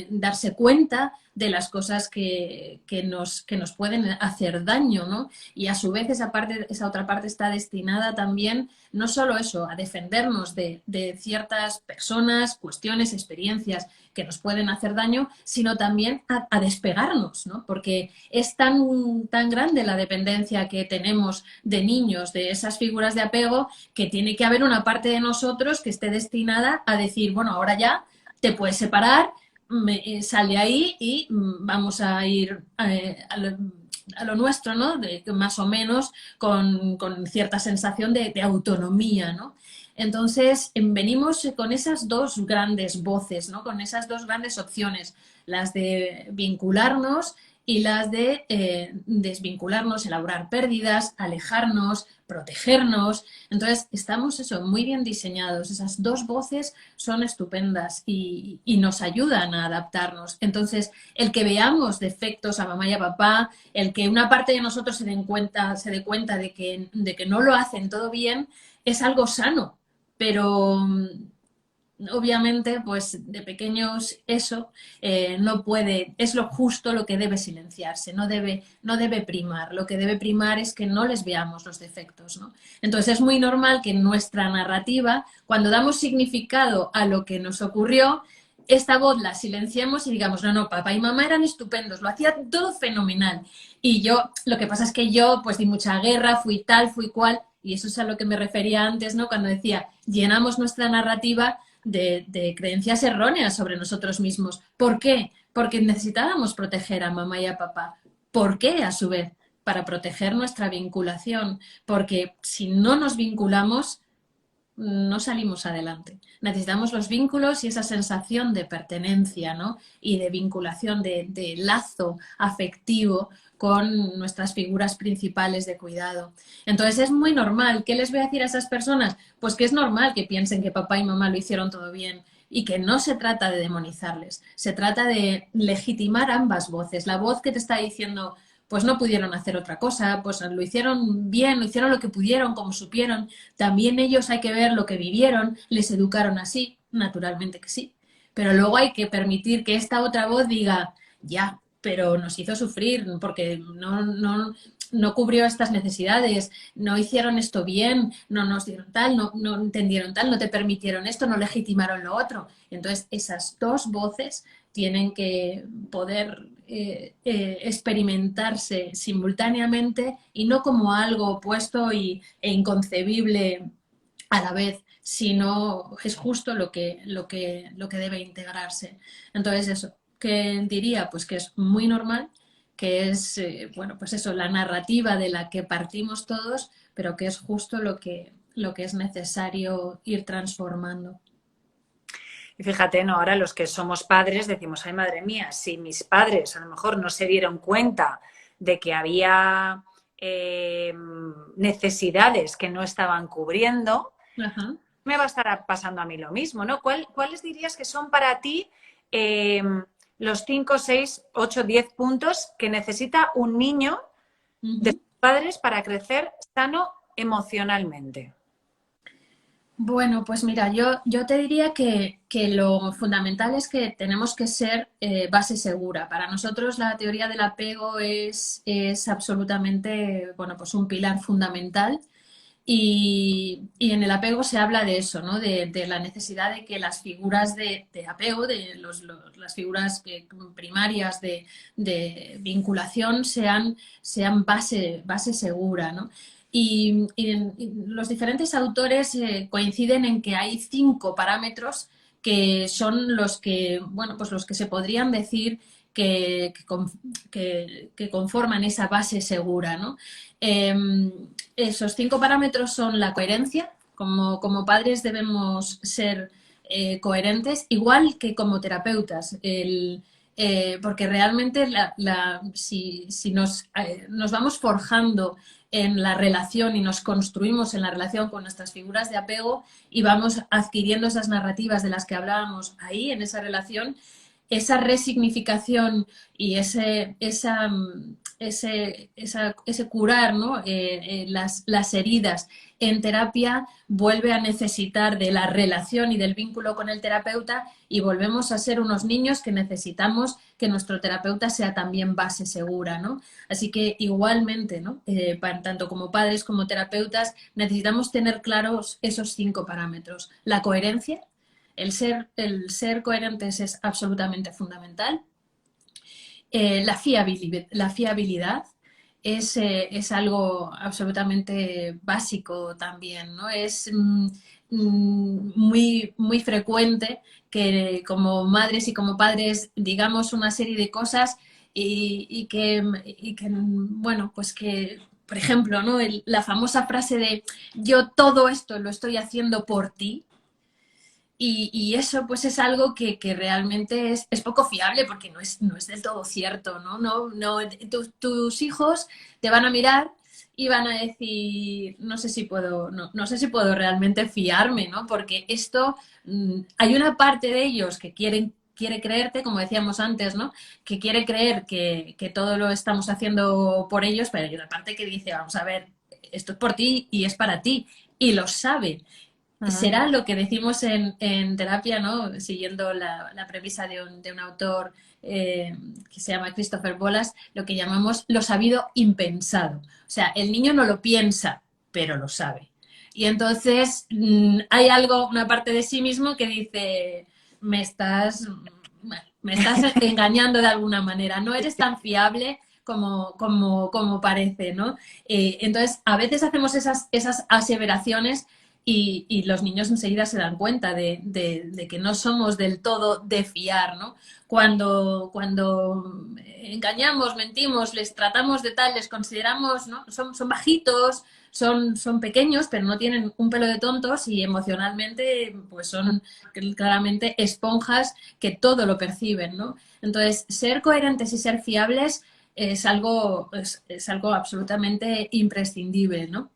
darse cuenta de las cosas que nos pueden hacer daño, ¿no? Y a su vez esa otra parte está destinada también no solo eso, a defendernos de ciertas personas, cuestiones, experiencias que nos pueden hacer daño, sino también a despegarnos, ¿no? Porque es tan grande la dependencia que tenemos de niños, de esas figuras de apego, que tiene que haber una parte de nosotros que esté destinada a decir, bueno, ahora ya te puedes separar, sale ahí y vamos a ir a lo nuestro, ¿no? Más o menos con cierta sensación de autonomía, ¿no? Entonces, venimos con esas dos grandes voces, ¿no? Con esas dos grandes opciones, las de vincularnos y las de desvincularnos, elaborar pérdidas, alejarnos, protegernos. Entonces, estamos eso, muy bien diseñados. Esas dos voces son estupendas y nos ayudan a adaptarnos. Entonces, el que veamos defectos a mamá y a papá, el que una parte de nosotros se dé cuenta de que no lo hacen todo bien, es algo sano. Pero obviamente, pues de pequeños eso no puede, es lo justo lo que debe silenciarse, no debe primar. Lo que debe primar es que no les veamos los defectos, ¿no? Entonces es muy normal que en nuestra narrativa, cuando damos significado a lo que nos ocurrió, esta voz la silenciemos y digamos, no, papá y mamá eran estupendos, lo hacían todo fenomenal. Y yo, lo que pasa es que yo pues di mucha guerra, fui tal, fui cual, y eso es a lo que me refería antes, ¿no? Cuando decía, llenamos nuestra narrativa de creencias erróneas sobre nosotros mismos. ¿Por qué? Porque necesitábamos proteger a mamá y a papá. ¿Por qué, a su vez? Para proteger nuestra vinculación. Porque si no nos vinculamos, no salimos adelante. Necesitamos los vínculos y esa sensación de pertenencia, ¿no? Y de vinculación, de lazo afectivo con nuestras figuras principales de cuidado. Entonces es muy normal. ¿Qué les voy a decir a esas personas? Pues que es normal que piensen que papá y mamá lo hicieron todo bien, y que no se trata de demonizarles, se trata de legitimar ambas voces. La voz que te está diciendo, pues no pudieron hacer otra cosa, pues lo hicieron bien, lo hicieron lo que pudieron, como supieron. También ellos hay que ver lo que vivieron, les educaron así, naturalmente que sí. Pero luego hay que permitir que esta otra voz diga, ya, pero nos hizo sufrir porque no cubrió estas necesidades, no hicieron esto bien, no nos dieron tal, no entendieron tal, no te permitieron esto, no legitimaron lo otro. Entonces, esas dos voces tienen que poder experimentarse simultáneamente y no como algo opuesto e inconcebible a la vez, sino es justo lo que debe integrarse. Entonces, eso, ¿qué diría? Pues que es muy normal, que es, bueno, pues eso, la narrativa de la que partimos todos, pero que es justo lo que es necesario ir transformando. Y fíjate, ¿no? Ahora los que somos padres decimos, ay, madre mía, si mis padres a lo mejor no se dieron cuenta de que había necesidades que no estaban cubriendo, Ajá. me va a estar pasando a mí lo mismo, ¿no? ¿Cuáles dirías que son para ti los 5, 6, 8, 10 puntos que necesita un niño de sus padres para crecer sano emocionalmente? Bueno, pues mira, yo te diría que lo fundamental es que tenemos que ser base segura. Para nosotros la teoría del apego es absolutamente, bueno, pues un pilar fundamental. Y en el apego se habla de eso, ¿no? De la necesidad de que las figuras de apego, las figuras primarias de vinculación sean base segura, ¿no? Y los diferentes autores coinciden en que hay 5 parámetros que son los que, bueno, pues los que se podrían decir que conforman esa base segura, ¿no? Esos 5 parámetros son la coherencia. Como padres debemos ser coherentes, igual que como terapeutas. Porque realmente si nos vamos forjando en la relación y nos construimos en la relación con nuestras figuras de apego y vamos adquiriendo esas narrativas de las que hablábamos ahí en esa relación, esa resignificación y ese curar, ¿no? Las heridas en terapia vuelve a necesitar de la relación y del vínculo con el terapeuta y volvemos a ser unos niños que necesitamos que nuestro terapeuta sea también base segura, ¿no? Así que igualmente, ¿no? Tanto como padres como terapeutas necesitamos tener claros esos 5 parámetros. La coherencia, el ser coherentes es absolutamente fundamental. La fiabilidad es algo absolutamente básico también, ¿no? Es muy frecuente que como madres y como padres digamos una serie de cosas y que bueno, pues que, por ejemplo, ¿no? La famosa frase de yo todo esto lo estoy haciendo por ti. Y eso pues es algo que realmente es poco fiable porque no es del todo cierto, ¿no? Tus hijos te van a mirar y van a decir, no sé si puedo realmente fiarme, ¿no? Porque esto, hay una parte de ellos que quiere creerte, como decíamos antes, ¿no? Que quiere creer que todo lo estamos haciendo por ellos, pero hay una parte que dice, vamos a ver, esto es por ti y es para ti, y lo sabe. Será lo que decimos en terapia, ¿no? Siguiendo la premisa de un autor que se llama Christopher Bolas, lo que llamamos lo sabido impensado. O sea, el niño no lo piensa, pero lo sabe. Y entonces hay una parte de sí mismo que dice, me estás engañando de alguna manera, no eres tan fiable como parece, ¿no? Entonces, a veces hacemos esas aseveraciones y los niños enseguida se dan cuenta de que no somos del todo de fiar, ¿no? Cuando engañamos, mentimos, les tratamos de tal, les consideramos, ¿no? Son bajitos, son pequeños, pero no tienen un pelo de tontos y emocionalmente pues son claramente esponjas que todo lo perciben, ¿no? Entonces, ser coherentes y ser fiables es algo absolutamente imprescindible, ¿no?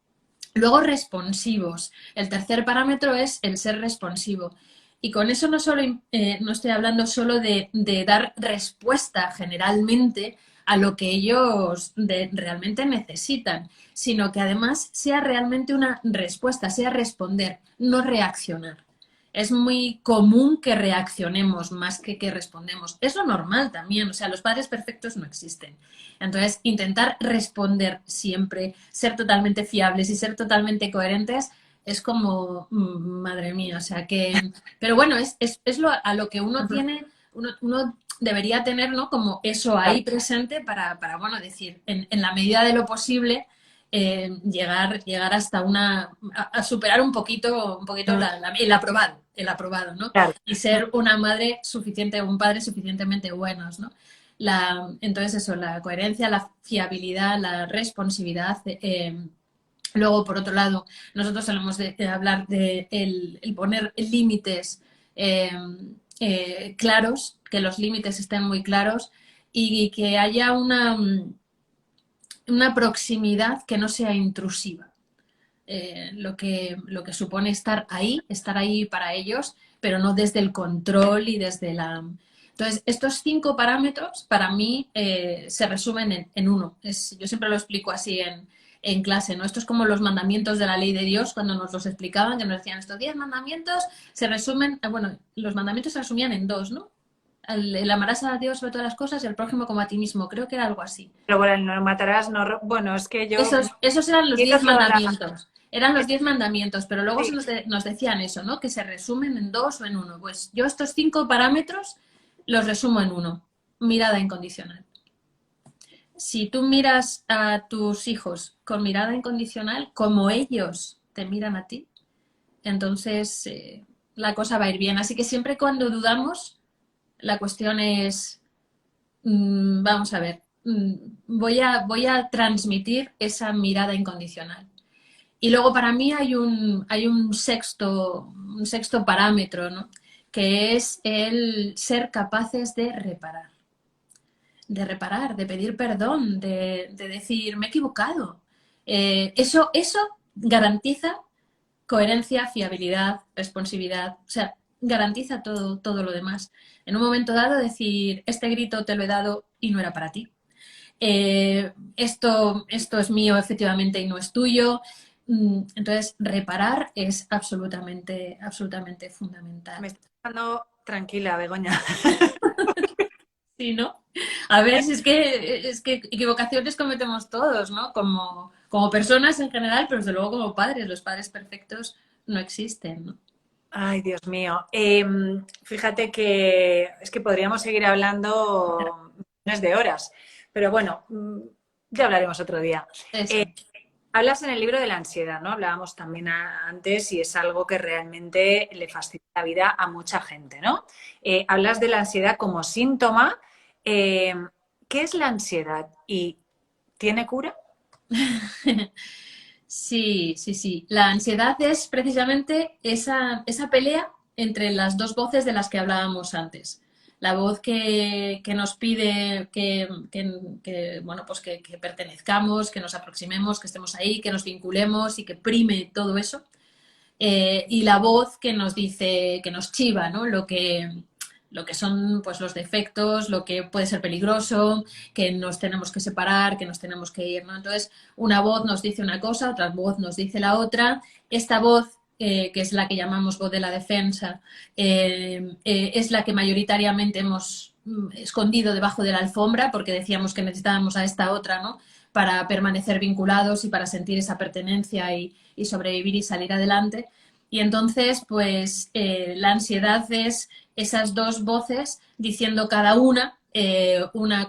Luego, responsivos. El tercer parámetro es el ser responsivo. Y con eso no, solo, no estoy hablando solo de dar respuesta generalmente a lo que ellos realmente necesitan, sino que además sea realmente una respuesta, sea responder, no reaccionar. Es muy común que reaccionemos más que respondemos. Es lo normal también, o sea, los padres perfectos no existen. Entonces, intentar responder siempre, ser totalmente fiables y ser totalmente coherentes es como, madre mía, o sea que... Pero bueno, es a lo que uno tiene, uno debería tener, ¿no? Como eso ahí presente para bueno, decir, en la medida de lo posible, llegar hasta a superar un poquito el aprobado, ¿no? Claro. Y ser una madre suficiente, un padre suficientemente buenos, ¿no? Entonces eso, la coherencia, la fiabilidad, la responsividad. Luego, por otro lado, nosotros solemos de hablar de el poner límites eh, claros, que los límites estén muy claros y que haya una proximidad que no sea intrusiva. Lo que supone estar ahí para ellos, pero no desde el control y desde la... Entonces, estos 5 parámetros para mí se resumen en uno. Yo siempre lo explico así en clase, ¿no? Esto es como los mandamientos de la ley de Dios, cuando nos los explicaban, que nos decían estos 10 mandamientos se resumen, bueno, los mandamientos se resumían en 2, ¿no? El amarás a Dios sobre todas las cosas y al prójimo como a ti mismo. Creo que era algo así. Pero bueno, el no matarás, no... Bueno, es que yo... Esos eran los 10 mandamientos. Eran los 10 mandamientos, pero luego Sí. nos decían eso, ¿no? Que se resumen en 2 o en 1. Pues yo estos 5 parámetros los resumo en uno. Mirada incondicional. Si tú miras a tus hijos con mirada incondicional, como ellos te miran a ti, entonces la cosa va a ir bien. Así que siempre cuando dudamos, la cuestión es, vamos a ver, voy a transmitir esa mirada incondicional. Y luego para mí hay un sexto parámetro, ¿no? Que es el ser capaces de pedir perdón, de decir, me he equivocado. Eso garantiza coherencia, fiabilidad, responsividad, o sea, garantiza todo lo demás. En un momento dado decir, este grito te lo he dado y no era para ti. Esto es mío efectivamente y no es tuyo. Entonces, reparar es absolutamente fundamental. Me estoy dejando tranquila, Begoña. Sí, ¿no? A ver, si es que equivocaciones cometemos todos, ¿no? Como personas en general, pero desde luego como padres. Los padres perfectos no existen, ¿no? Ay, Dios mío. Fíjate que es que podríamos seguir hablando millones de horas, pero bueno, ya hablaremos otro día. Eso. Hablas en el libro de la ansiedad, ¿no? Hablábamos también antes y es algo que realmente le fastidia la vida a mucha gente, ¿no? Hablas de la ansiedad como síntoma. ¿Qué es la ansiedad y tiene cura? Sí, sí, sí. La ansiedad es precisamente esa pelea entre las dos voces de las que hablábamos antes. La voz que nos pide bueno, pues que pertenezcamos, que nos aproximemos, que estemos ahí, que nos vinculemos y que prime todo eso. Y la voz que nos dice, que nos chiva, ¿no? Lo que son pues, los defectos, lo que puede ser peligroso, que nos tenemos que separar, que nos tenemos que ir, ¿no? Entonces, una voz nos dice una cosa, otra voz nos dice la otra. Esta voz, que es la que llamamos voz de la defensa, es la que mayoritariamente hemos escondido debajo de la alfombra porque decíamos que necesitábamos a esta otra, ¿no? Para permanecer vinculados y para sentir esa pertenencia y sobrevivir y salir adelante. Y entonces, pues, la ansiedad es esas dos voces diciendo cada una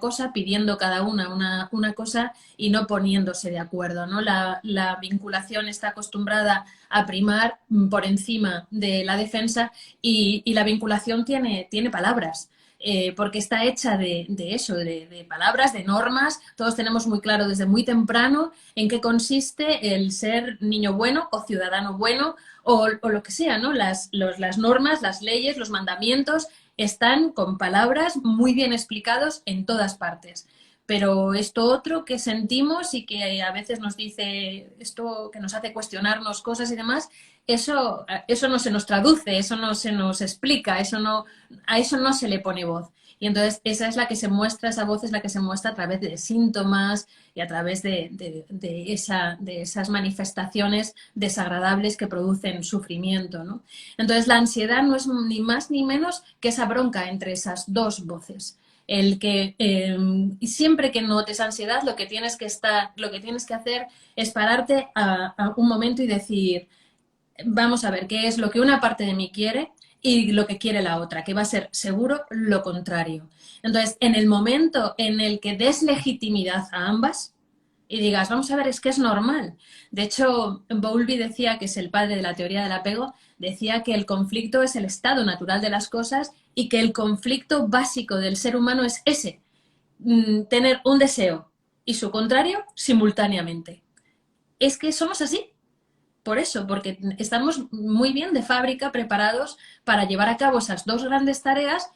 cosa, pidiendo cada una cosa y no poniéndose de acuerdo, ¿no? La vinculación está acostumbrada a primar por encima de la defensa y la vinculación tiene palabras. Porque está hecha de eso, de palabras, de normas. Todos tenemos muy claro desde muy temprano en qué consiste el ser niño bueno o ciudadano bueno o lo que sea, ¿no? Las normas, las leyes, los mandamientos están con palabras muy bien explicados en todas partes. pero esto otro que sentimos y que a veces nos dice esto que nos hace cuestionarnos cosas y demás, eso no se nos traduce, eso no se nos explica, a eso no se le pone voz. Y entonces esa es la que se muestra, esa voz es la que se muestra a través de síntomas y a través de esas manifestaciones desagradables que producen sufrimiento, ¿no? Entonces la ansiedad no es ni más ni menos que esa bronca entre esas dos voces. El que siempre que notes ansiedad, lo que tienes que hacer es pararte a un momento y decir, vamos a ver qué es lo que una parte de mí quiere y lo que quiere la otra, que va a ser seguro lo contrario. Entonces, en el momento en el que des legitimidad a ambas y digas, vamos a ver, es que es normal. De hecho, Bowlby decía, que es el padre de la teoría del apego, decía que el conflicto es el estado natural de las cosas y que el conflicto básico del ser humano es ese, tener un deseo y su contrario simultáneamente. Es que somos así. Por eso, porque estamos muy bien de fábrica preparados para llevar a cabo esas dos grandes tareas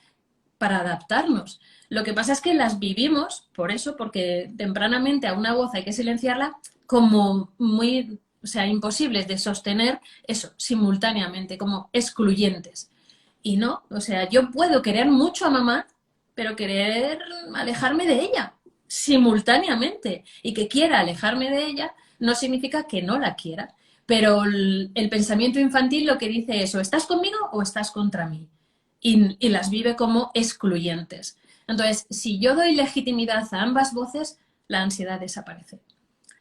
para adaptarnos. Lo que pasa es que las vivimos, por eso, porque tempranamente a una voz hay que silenciarla, como muy, o sea, imposibles de sostener eso simultáneamente, como excluyentes. Y no, o sea, yo puedo querer mucho a mamá, pero querer alejarme de ella simultáneamente. Y que quiera alejarme de ella no significa que no la quiera. Pero el pensamiento infantil lo que dice es o estás conmigo o estás contra mí. Y las vive como excluyentes. Entonces, si yo doy legitimidad a ambas voces, la ansiedad desaparece.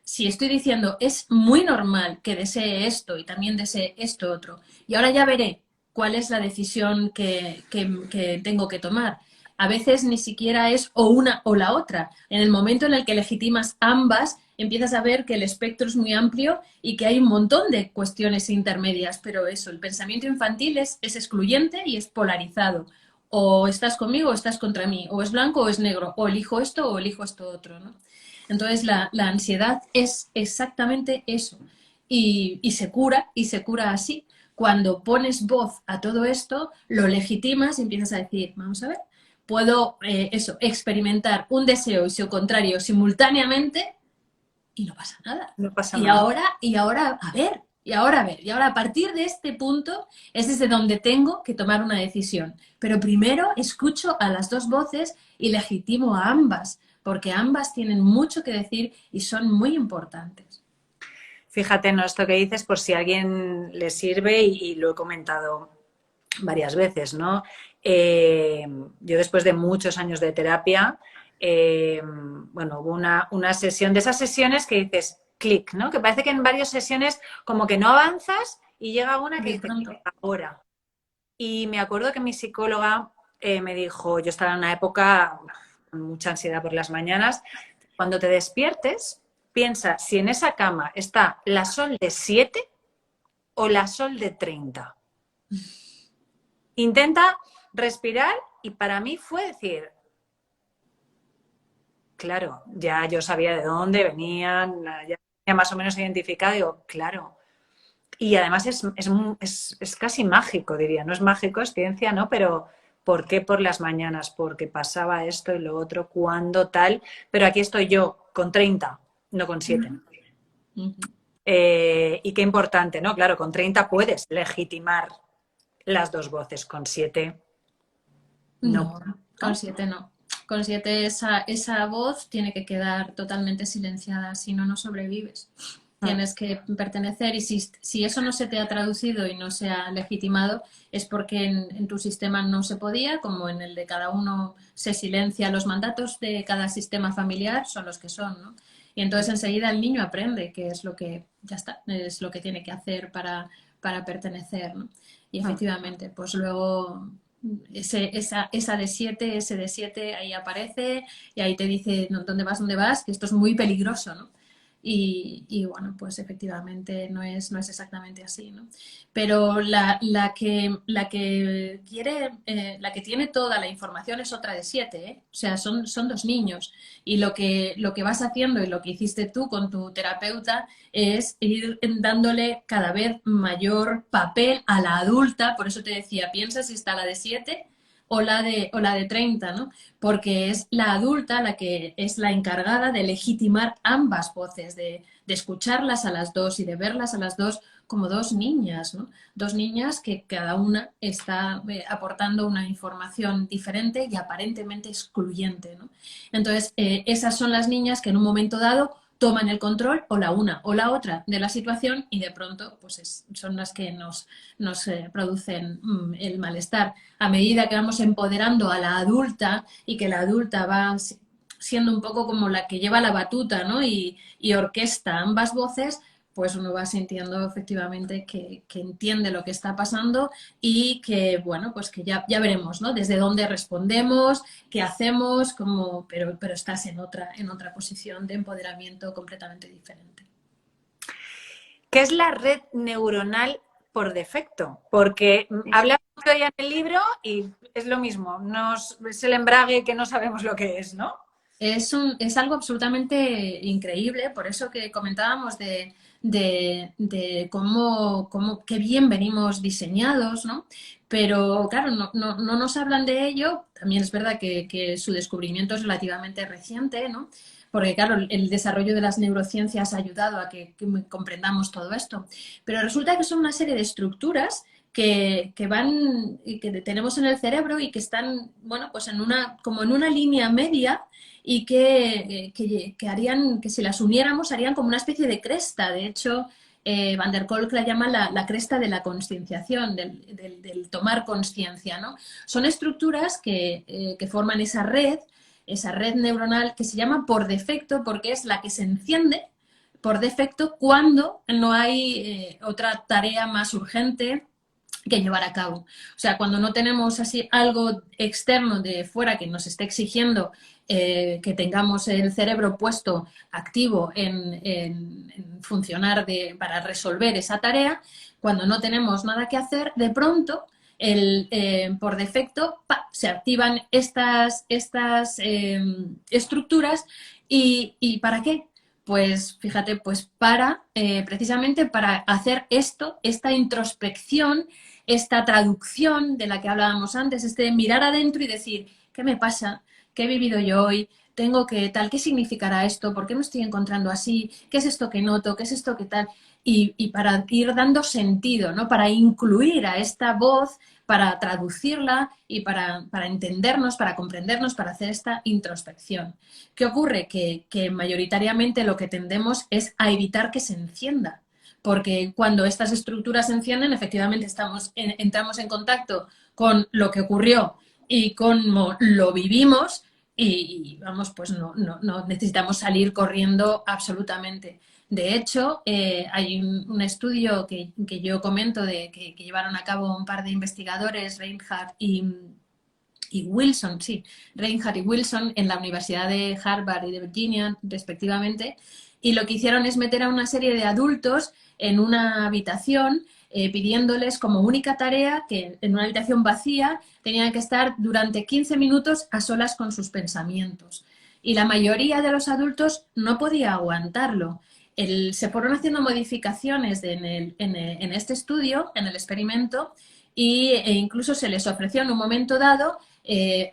Si estoy diciendo es muy normal que desee esto y también desee esto otro, y ahora ya veré cuál es la decisión que tengo que tomar. A veces ni siquiera es o una o la otra. En el momento en el que legitimas ambas, empiezas a ver que el espectro es muy amplio y que hay un montón de cuestiones intermedias, pero eso, el pensamiento infantil es excluyente y es polarizado. O estás conmigo o estás contra mí, o es blanco o es negro, o elijo esto o elijo esto otro, ¿no? Entonces la ansiedad es exactamente eso y se cura así. Cuando pones voz a todo esto, lo legitimas y empiezas a decir, vamos a ver, puedo experimentar un deseo y su contrario simultáneamente y no pasa nada. No pasa nada. Y ahora a partir de este punto es desde donde tengo que tomar una decisión. Pero primero escucho a las dos voces y legitimo a ambas, porque ambas tienen mucho que decir y son muy importantes. Fíjate, ¿no? Esto que dices, por si a alguien le sirve, y lo he comentado varias veces, ¿no? Yo después de muchos años de terapia, bueno, hubo una sesión, de esas sesiones que dices, clic, ¿no? Que parece que en varias sesiones como que no avanzas y llega una que De dice, pronto. ahora. Y me acuerdo que mi psicóloga me dijo, yo estaba en una época con mucha ansiedad por las mañanas, cuando te despiertes, piensa si en esa cama está la Sol de 7 o la Sol de 30. Intenta respirar y para mí fue decir, claro, ya yo sabía de dónde venían, ya tenía más o menos identificado, digo, claro. Y además es casi mágico, diría, no es mágico, es ciencia, ¿no? Pero ¿por qué por las mañanas? Porque pasaba esto y lo otro, cuándo, tal. Pero aquí estoy yo, con 30, no con 7. Y qué importante, ¿no? Claro, con 30 puedes legitimar las dos voces, con 7 no. No, con ¿No? 7 no. Con 7 esa voz tiene que quedar totalmente silenciada, si no, no sobrevives. Mm. Tienes que pertenecer y si eso no se te ha traducido y no se ha legitimado es porque en tu sistema no se podía, como en el de cada uno se silencia, los mandatos de cada sistema familiar son los que son, ¿no? Y entonces enseguida el niño aprende que es lo que, ya está, es lo que tiene que hacer para pertenecer, ¿no? Y Mm. efectivamente, pues luego esa de 7, ese de 7 ahí aparece y ahí te dice no, dónde vas, que esto es muy peligroso, ¿no? Y bueno, pues efectivamente no es exactamente así, ¿no? Pero la que quiere, la que tiene toda la información es otra de 7, ¿eh? O sea, son dos niños. Y lo que vas haciendo y lo que hiciste tú con tu terapeuta es ir dándole cada vez mayor papel a la adulta. Por eso te decía, piensa si está la de 7 o la de 30, ¿no? Porque es la adulta la que es la encargada de legitimar ambas voces, de escucharlas a las dos y de verlas a las dos como dos niñas, ¿no? Dos niñas que cada una está aportando una información diferente y aparentemente excluyente, ¿no? Entonces, esas son las niñas que en un momento dado toman el control o la una o la otra de la situación y de pronto pues son las que nos producen el malestar. A medida que vamos empoderando a la adulta y que la adulta va siendo un poco como la que lleva la batuta, ¿no? Y orquesta ambas voces, pues uno va sintiendo efectivamente que entiende lo que está pasando y que, bueno, pues que ya veremos, ¿no? Desde dónde respondemos, qué hacemos, cómo, pero estás en otra posición de empoderamiento completamente diferente. ¿Qué es la red neuronal por defecto? Porque hablamos mucho ya en el libro y es lo mismo, es el embrague que no sabemos lo que es, ¿no? Es algo absolutamente increíble, por eso que comentábamos de cómo qué bien venimos diseñados, ¿no? Pero claro, no nos hablan de ello. También es verdad que su descubrimiento es relativamente reciente, ¿no? Porque claro, el desarrollo de las neurociencias ha ayudado a que comprendamos todo esto. Pero resulta que son una serie de estructuras que van y que tenemos en el cerebro y que están, bueno, pues como en una línea media y que harían, que si las uniéramos harían como una especie de cresta. De hecho, Van der Kolk la llama la cresta de la concienciación, del tomar conciencia, ¿no? Son estructuras que forman esa red neuronal que se llama por defecto porque es la que se enciende por defecto cuando no hay otra tarea más urgente que llevar a cabo. O sea, cuando no tenemos así algo externo de fuera que nos esté exigiendo que tengamos el cerebro puesto activo en funcionar para resolver esa tarea, cuando no tenemos nada que hacer, de pronto por defecto se activan estas estructuras y ¿para qué? Pues fíjate, pues precisamente para hacer esta introspección, esta traducción de la que hablábamos antes, este mirar adentro y decir, ¿qué me pasa? ¿Qué he vivido yo hoy? Tengo que tal, ¿qué significará esto? ¿Por qué me estoy encontrando así? ¿Qué es esto que noto? ¿Qué es esto que tal? Y para ir dando sentido, ¿no? Para incluir a esta voz, para traducirla y para entendernos, para comprendernos, para hacer esta introspección. ¿Qué ocurre? Que mayoritariamente lo que tendemos es a evitar que se encienda, porque cuando estas estructuras se encienden, efectivamente entramos en contacto con lo que ocurrió y cómo lo vivimos y vamos, pues no necesitamos salir corriendo absolutamente. De hecho, hay un estudio que yo comento que llevaron a cabo un par de investigadores, Reinhardt y Wilson, sí, Reinhardt y Wilson en la Universidad de Harvard y de Virginia, respectivamente, y lo que hicieron es meter a una serie de adultos en una habitación pidiéndoles como única tarea que en una habitación vacía tenían que estar durante 15 minutos a solas con sus pensamientos. Y la mayoría de los adultos no podía aguantarlo. Se fueron haciendo modificaciones en este estudio, en el experimento, e incluso se les ofreció en un momento dado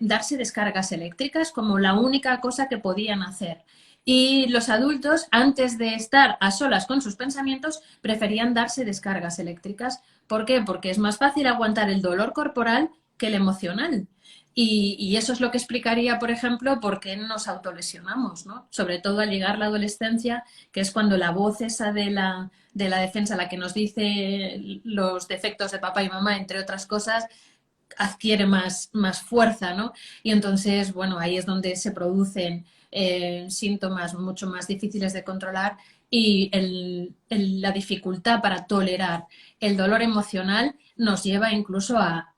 darse descargas eléctricas como la única cosa que podían hacer. Y los adultos, antes de estar a solas con sus pensamientos, preferían darse descargas eléctricas. ¿Por qué? Porque es más fácil aguantar el dolor corporal que el emocional. Y eso es lo que explicaría, por ejemplo, por qué nos autolesionamos, ¿no? Sobre todo al llegar la adolescencia, que es cuando la voz esa de la defensa, la que nos dice los defectos de papá y mamá, entre otras cosas, adquiere más fuerza, ¿no? Y entonces, bueno, ahí es donde se producen síntomas mucho más difíciles de controlar y la dificultad para tolerar el dolor emocional nos lleva incluso a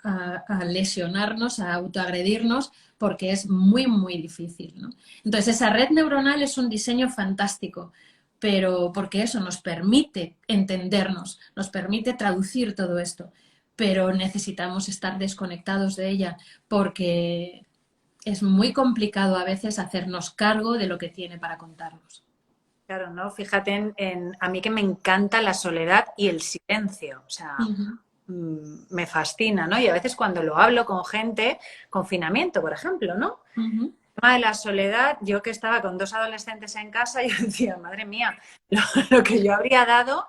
lesionarnos, a autoagredirnos, porque es muy difícil, ¿no? Entonces, esa red neuronal es un diseño fantástico, pero porque eso nos permite entendernos, nos permite traducir todo esto, pero necesitamos estar desconectados de ella porque es muy complicado a veces hacernos cargo de lo que tiene para contarnos. Claro, ¿no? Fíjate a mí que me encanta la soledad y el silencio. O sea, me fascina, ¿no? Y a veces cuando lo hablo con gente, confinamiento, por ejemplo, ¿no? Ujú. El tema de la soledad, yo que estaba con 2 adolescentes en casa, yo decía, madre mía, lo que yo habría dado,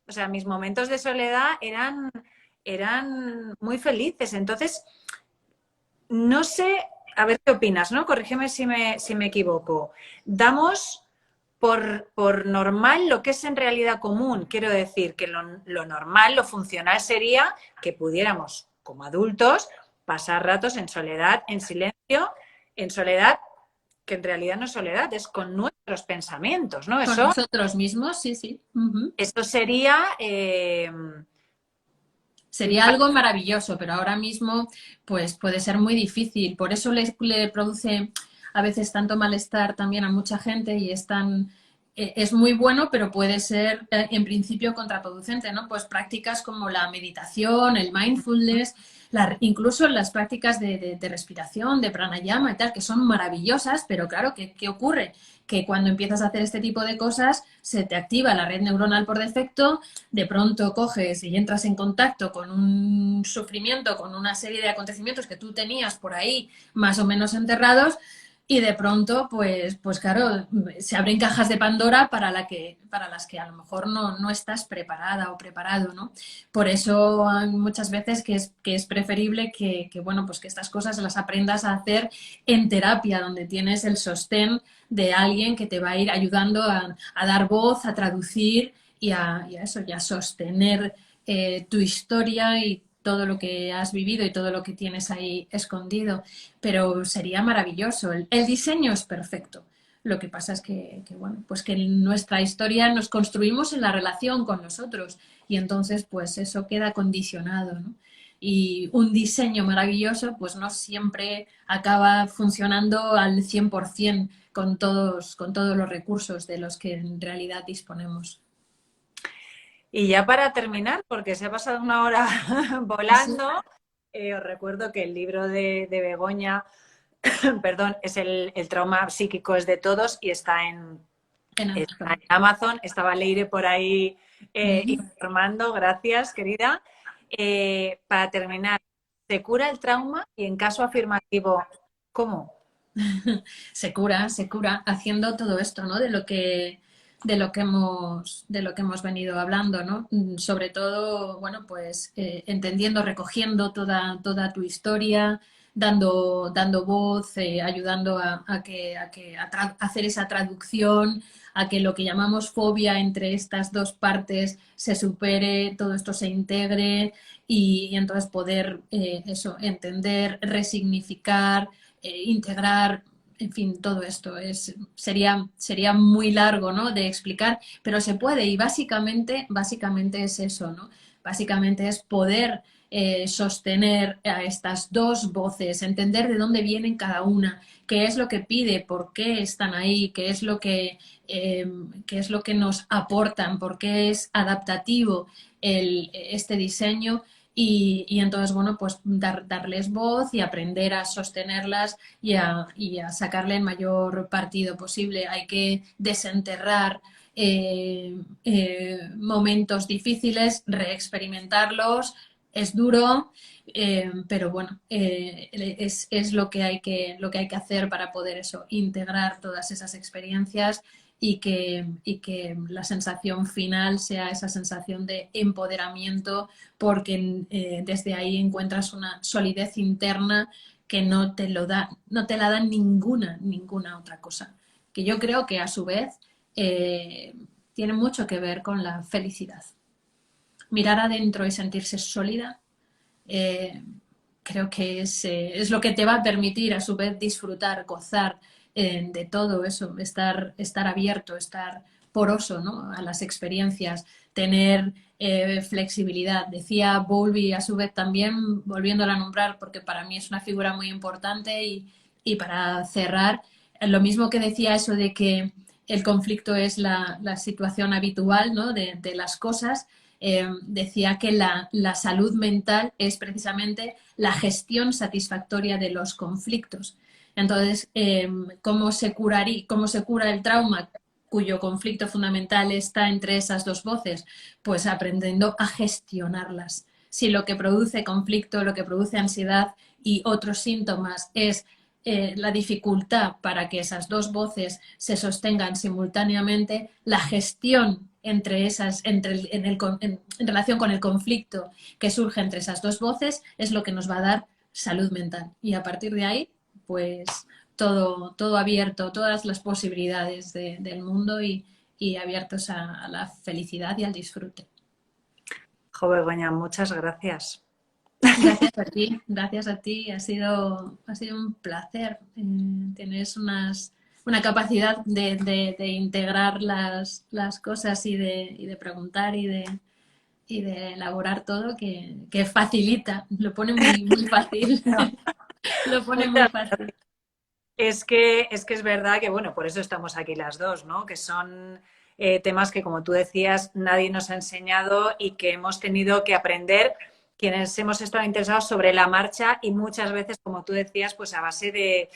o sea, mis momentos de soledad eran muy felices. Entonces, no sé, a ver qué opinas, ¿no? Corrígeme si me equivoco. Damos por normal lo que es en realidad común. Quiero decir que lo normal, lo funcional sería que pudiéramos, como adultos, pasar ratos en soledad, en silencio, en soledad, que en realidad no es soledad, es con nuestros pensamientos, ¿no? Con nosotros mismos, sí, sí. Ujú. Eso sería... Sería algo maravilloso, pero ahora mismo pues puede ser muy difícil. Por eso le produce a veces tanto malestar también a mucha gente y es muy bueno, pero puede ser en principio contraproducente, ¿no? Pues prácticas como la meditación, el mindfulness, incluso las prácticas de respiración, de pranayama y tal, que son maravillosas, pero claro, ¿qué ocurre? Que cuando empiezas a hacer este tipo de cosas se te activa la red neuronal por defecto, de pronto coges y entras en contacto con un sufrimiento, con una serie de acontecimientos que tú tenías por ahí más o menos enterrados y de pronto, pues claro, se abren cajas de Pandora para las que a lo mejor no estás preparada o preparado, ¿no? Por eso hay muchas veces que es preferible bueno, pues que estas cosas las aprendas a hacer en terapia, donde tienes el sostén de alguien que te va a ir ayudando a dar voz, a traducir y a eso, y a sostener tu historia y todo lo que has vivido y todo lo que tienes ahí escondido. Pero sería maravilloso. El diseño es perfecto. Lo que pasa es bueno, pues que en nuestra historia nos construimos en la relación con nosotros y entonces pues eso queda condicionado, ¿no? Y un diseño maravilloso pues no siempre acaba funcionando al 100% con todos los recursos de los que en realidad disponemos. Y ya para terminar, porque se ha pasado una hora Sí, volando, os recuerdo que el libro de Begoña, perdón, es el trauma psíquico es de todos y en está Amazon. en Amazon. Estaba Leire por ahí Mm. informando. Gracias, querida. Para terminar, ¿se cura el trauma? Y en caso afirmativo, ¿cómo? Se cura haciendo todo esto, ¿no? De lo que hemos venido hablando, ¿no? Sobre todo, bueno, pues entendiendo, recogiendo toda tu historia, dando voz, ayudando a hacer esa traducción, a que lo que llamamos fobia entre estas dos partes se supere, todo esto se integre y entonces poder eso, entender, resignificar, integrar, en fin, todo esto sería muy largo, ¿no? De explicar, pero se puede y básicamente es eso, ¿no? Básicamente es poder sostener a estas dos voces, entender de dónde vienen cada una, qué es lo que pide, por qué están ahí, qué es lo que nos aportan, por qué es adaptativo este diseño y entonces, bueno, pues darles voz y aprender a sostenerlas y a sacarle el mayor partido posible. Hay que desenterrar momentos difíciles, reexperimentarlos. Es duro, pero bueno, es lo que hay que hacer para poder eso, integrar todas esas experiencias y que la sensación final sea esa sensación de empoderamiento porque desde ahí encuentras una solidez interna que no te la da ninguna otra cosa. Que yo creo que a su vez eh, tiene mucho que ver con la felicidad. Mirar adentro y sentirse sólida, eh, creo que es lo que te va a permitir a su vez disfrutar, gozar de todo eso, estar abierto, estar poroso, ¿no? A las experiencias, tener flexibilidad. Decía Bowlby a su vez también, volviéndola a nombrar, porque para mí es una figura muy importante y para cerrar, lo mismo que decía eso de que el conflicto es la situación habitual, ¿no? De las cosas, decía que la salud mental es precisamente la gestión satisfactoria de los conflictos. Entonces, cómo se cura el trauma cuyo conflicto fundamental está entre esas dos voces? Pues aprendiendo a gestionarlas, si lo que produce conflicto, lo que produce ansiedad y otros síntomas es la dificultad para que esas dos voces se sostengan simultáneamente, la gestión entre esas, en relación con el conflicto que surge entre esas dos voces, es lo que nos va a dar salud mental. Y a partir de ahí, pues todo abierto, todas las posibilidades del mundo y abiertos a la felicidad y al disfrute. Jo, Begoña, muchas gracias. Gracias a ti, ha sido un placer. Tienes una capacidad de integrar las cosas y de preguntar y de elaborar todo que facilita, lo pone muy fácil. Lo pone muy Muchas fácil. es verdad que, bueno, por eso estamos aquí las dos, ¿no? Que son temas que, como tú decías, nadie nos ha enseñado y que hemos tenido que aprender quienes hemos estado interesados sobre la marcha y muchas veces, como tú decías, pues a base de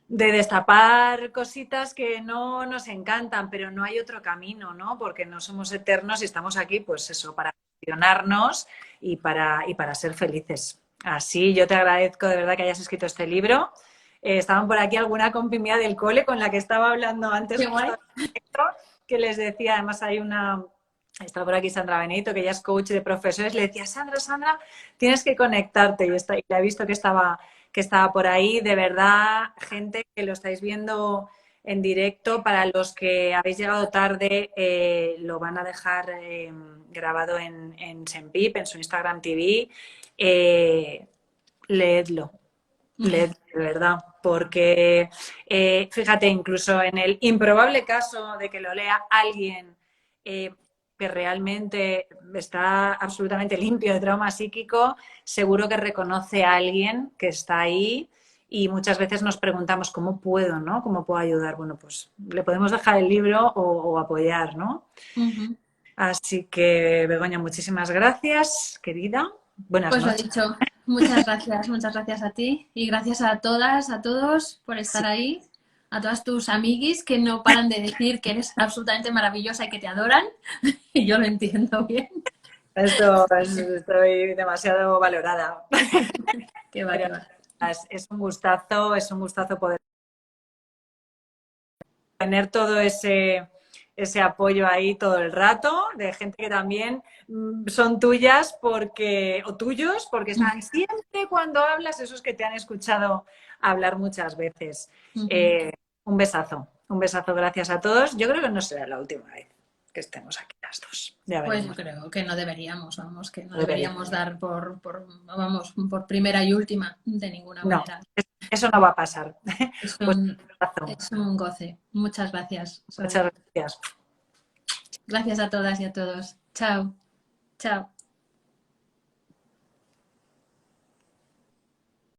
destapar cositas que no nos encantan, pero no hay otro camino, ¿no? Porque no somos eternos y estamos aquí, pues eso, para funcionarnos y para ser felices. Así, yo te agradezco de verdad que hayas escrito este libro. Estaban por aquí alguna compi mía del cole con la que estaba hablando antes, Qué guay. que les decía, además hay una, está por aquí Sandra Benito, que ella es coach de profesores, le decía, Sandra, tienes que conectarte. Y la he visto que estaba por ahí. De verdad, gente que lo estáis viendo en directo, para los que habéis llegado tarde, lo van a dejar grabado en Sempip, en su Instagram TV. Leedlo, leedlo, de verdad, porque fíjate, incluso en el improbable caso de que lo lea alguien que realmente está absolutamente limpio de trauma psíquico, seguro que reconoce a alguien que está ahí y muchas veces nos preguntamos cómo puedo, ¿no? ¿Cómo puedo ayudar? Bueno, pues le podemos dejar el libro o apoyar, ¿no? Uh-huh. Así que, Begoña, muchísimas gracias, querida. Buenas Pues lo noches. dicho, muchas gracias a ti y gracias a todas, a todos por estar ahí, a todas tus amiguis que no paran de decir que eres absolutamente maravillosa y que te adoran, y yo lo entiendo bien. Estoy demasiado valorada. Que va, Pero que va. es un gustazo poder tener todo ese apoyo ahí todo el rato, de gente que también son tuyas porque, o tuyos, porque están siempre cuando hablas, esos que te han escuchado hablar muchas veces. Uh-huh. Un besazo, gracias a todos. Yo creo que no será la última vez que estemos aquí las dos. Ya Pues yo veremos. creo que no deberíamos, vamos, que no Debería. deberíamos dar vamos, por primera y última de ninguna No, manera. eso no va a pasar. Es Pues un, un abrazo. es un goce. Muchas gracias, Sole. Muchas gracias. Gracias a todas y a todos. Chao. Chao.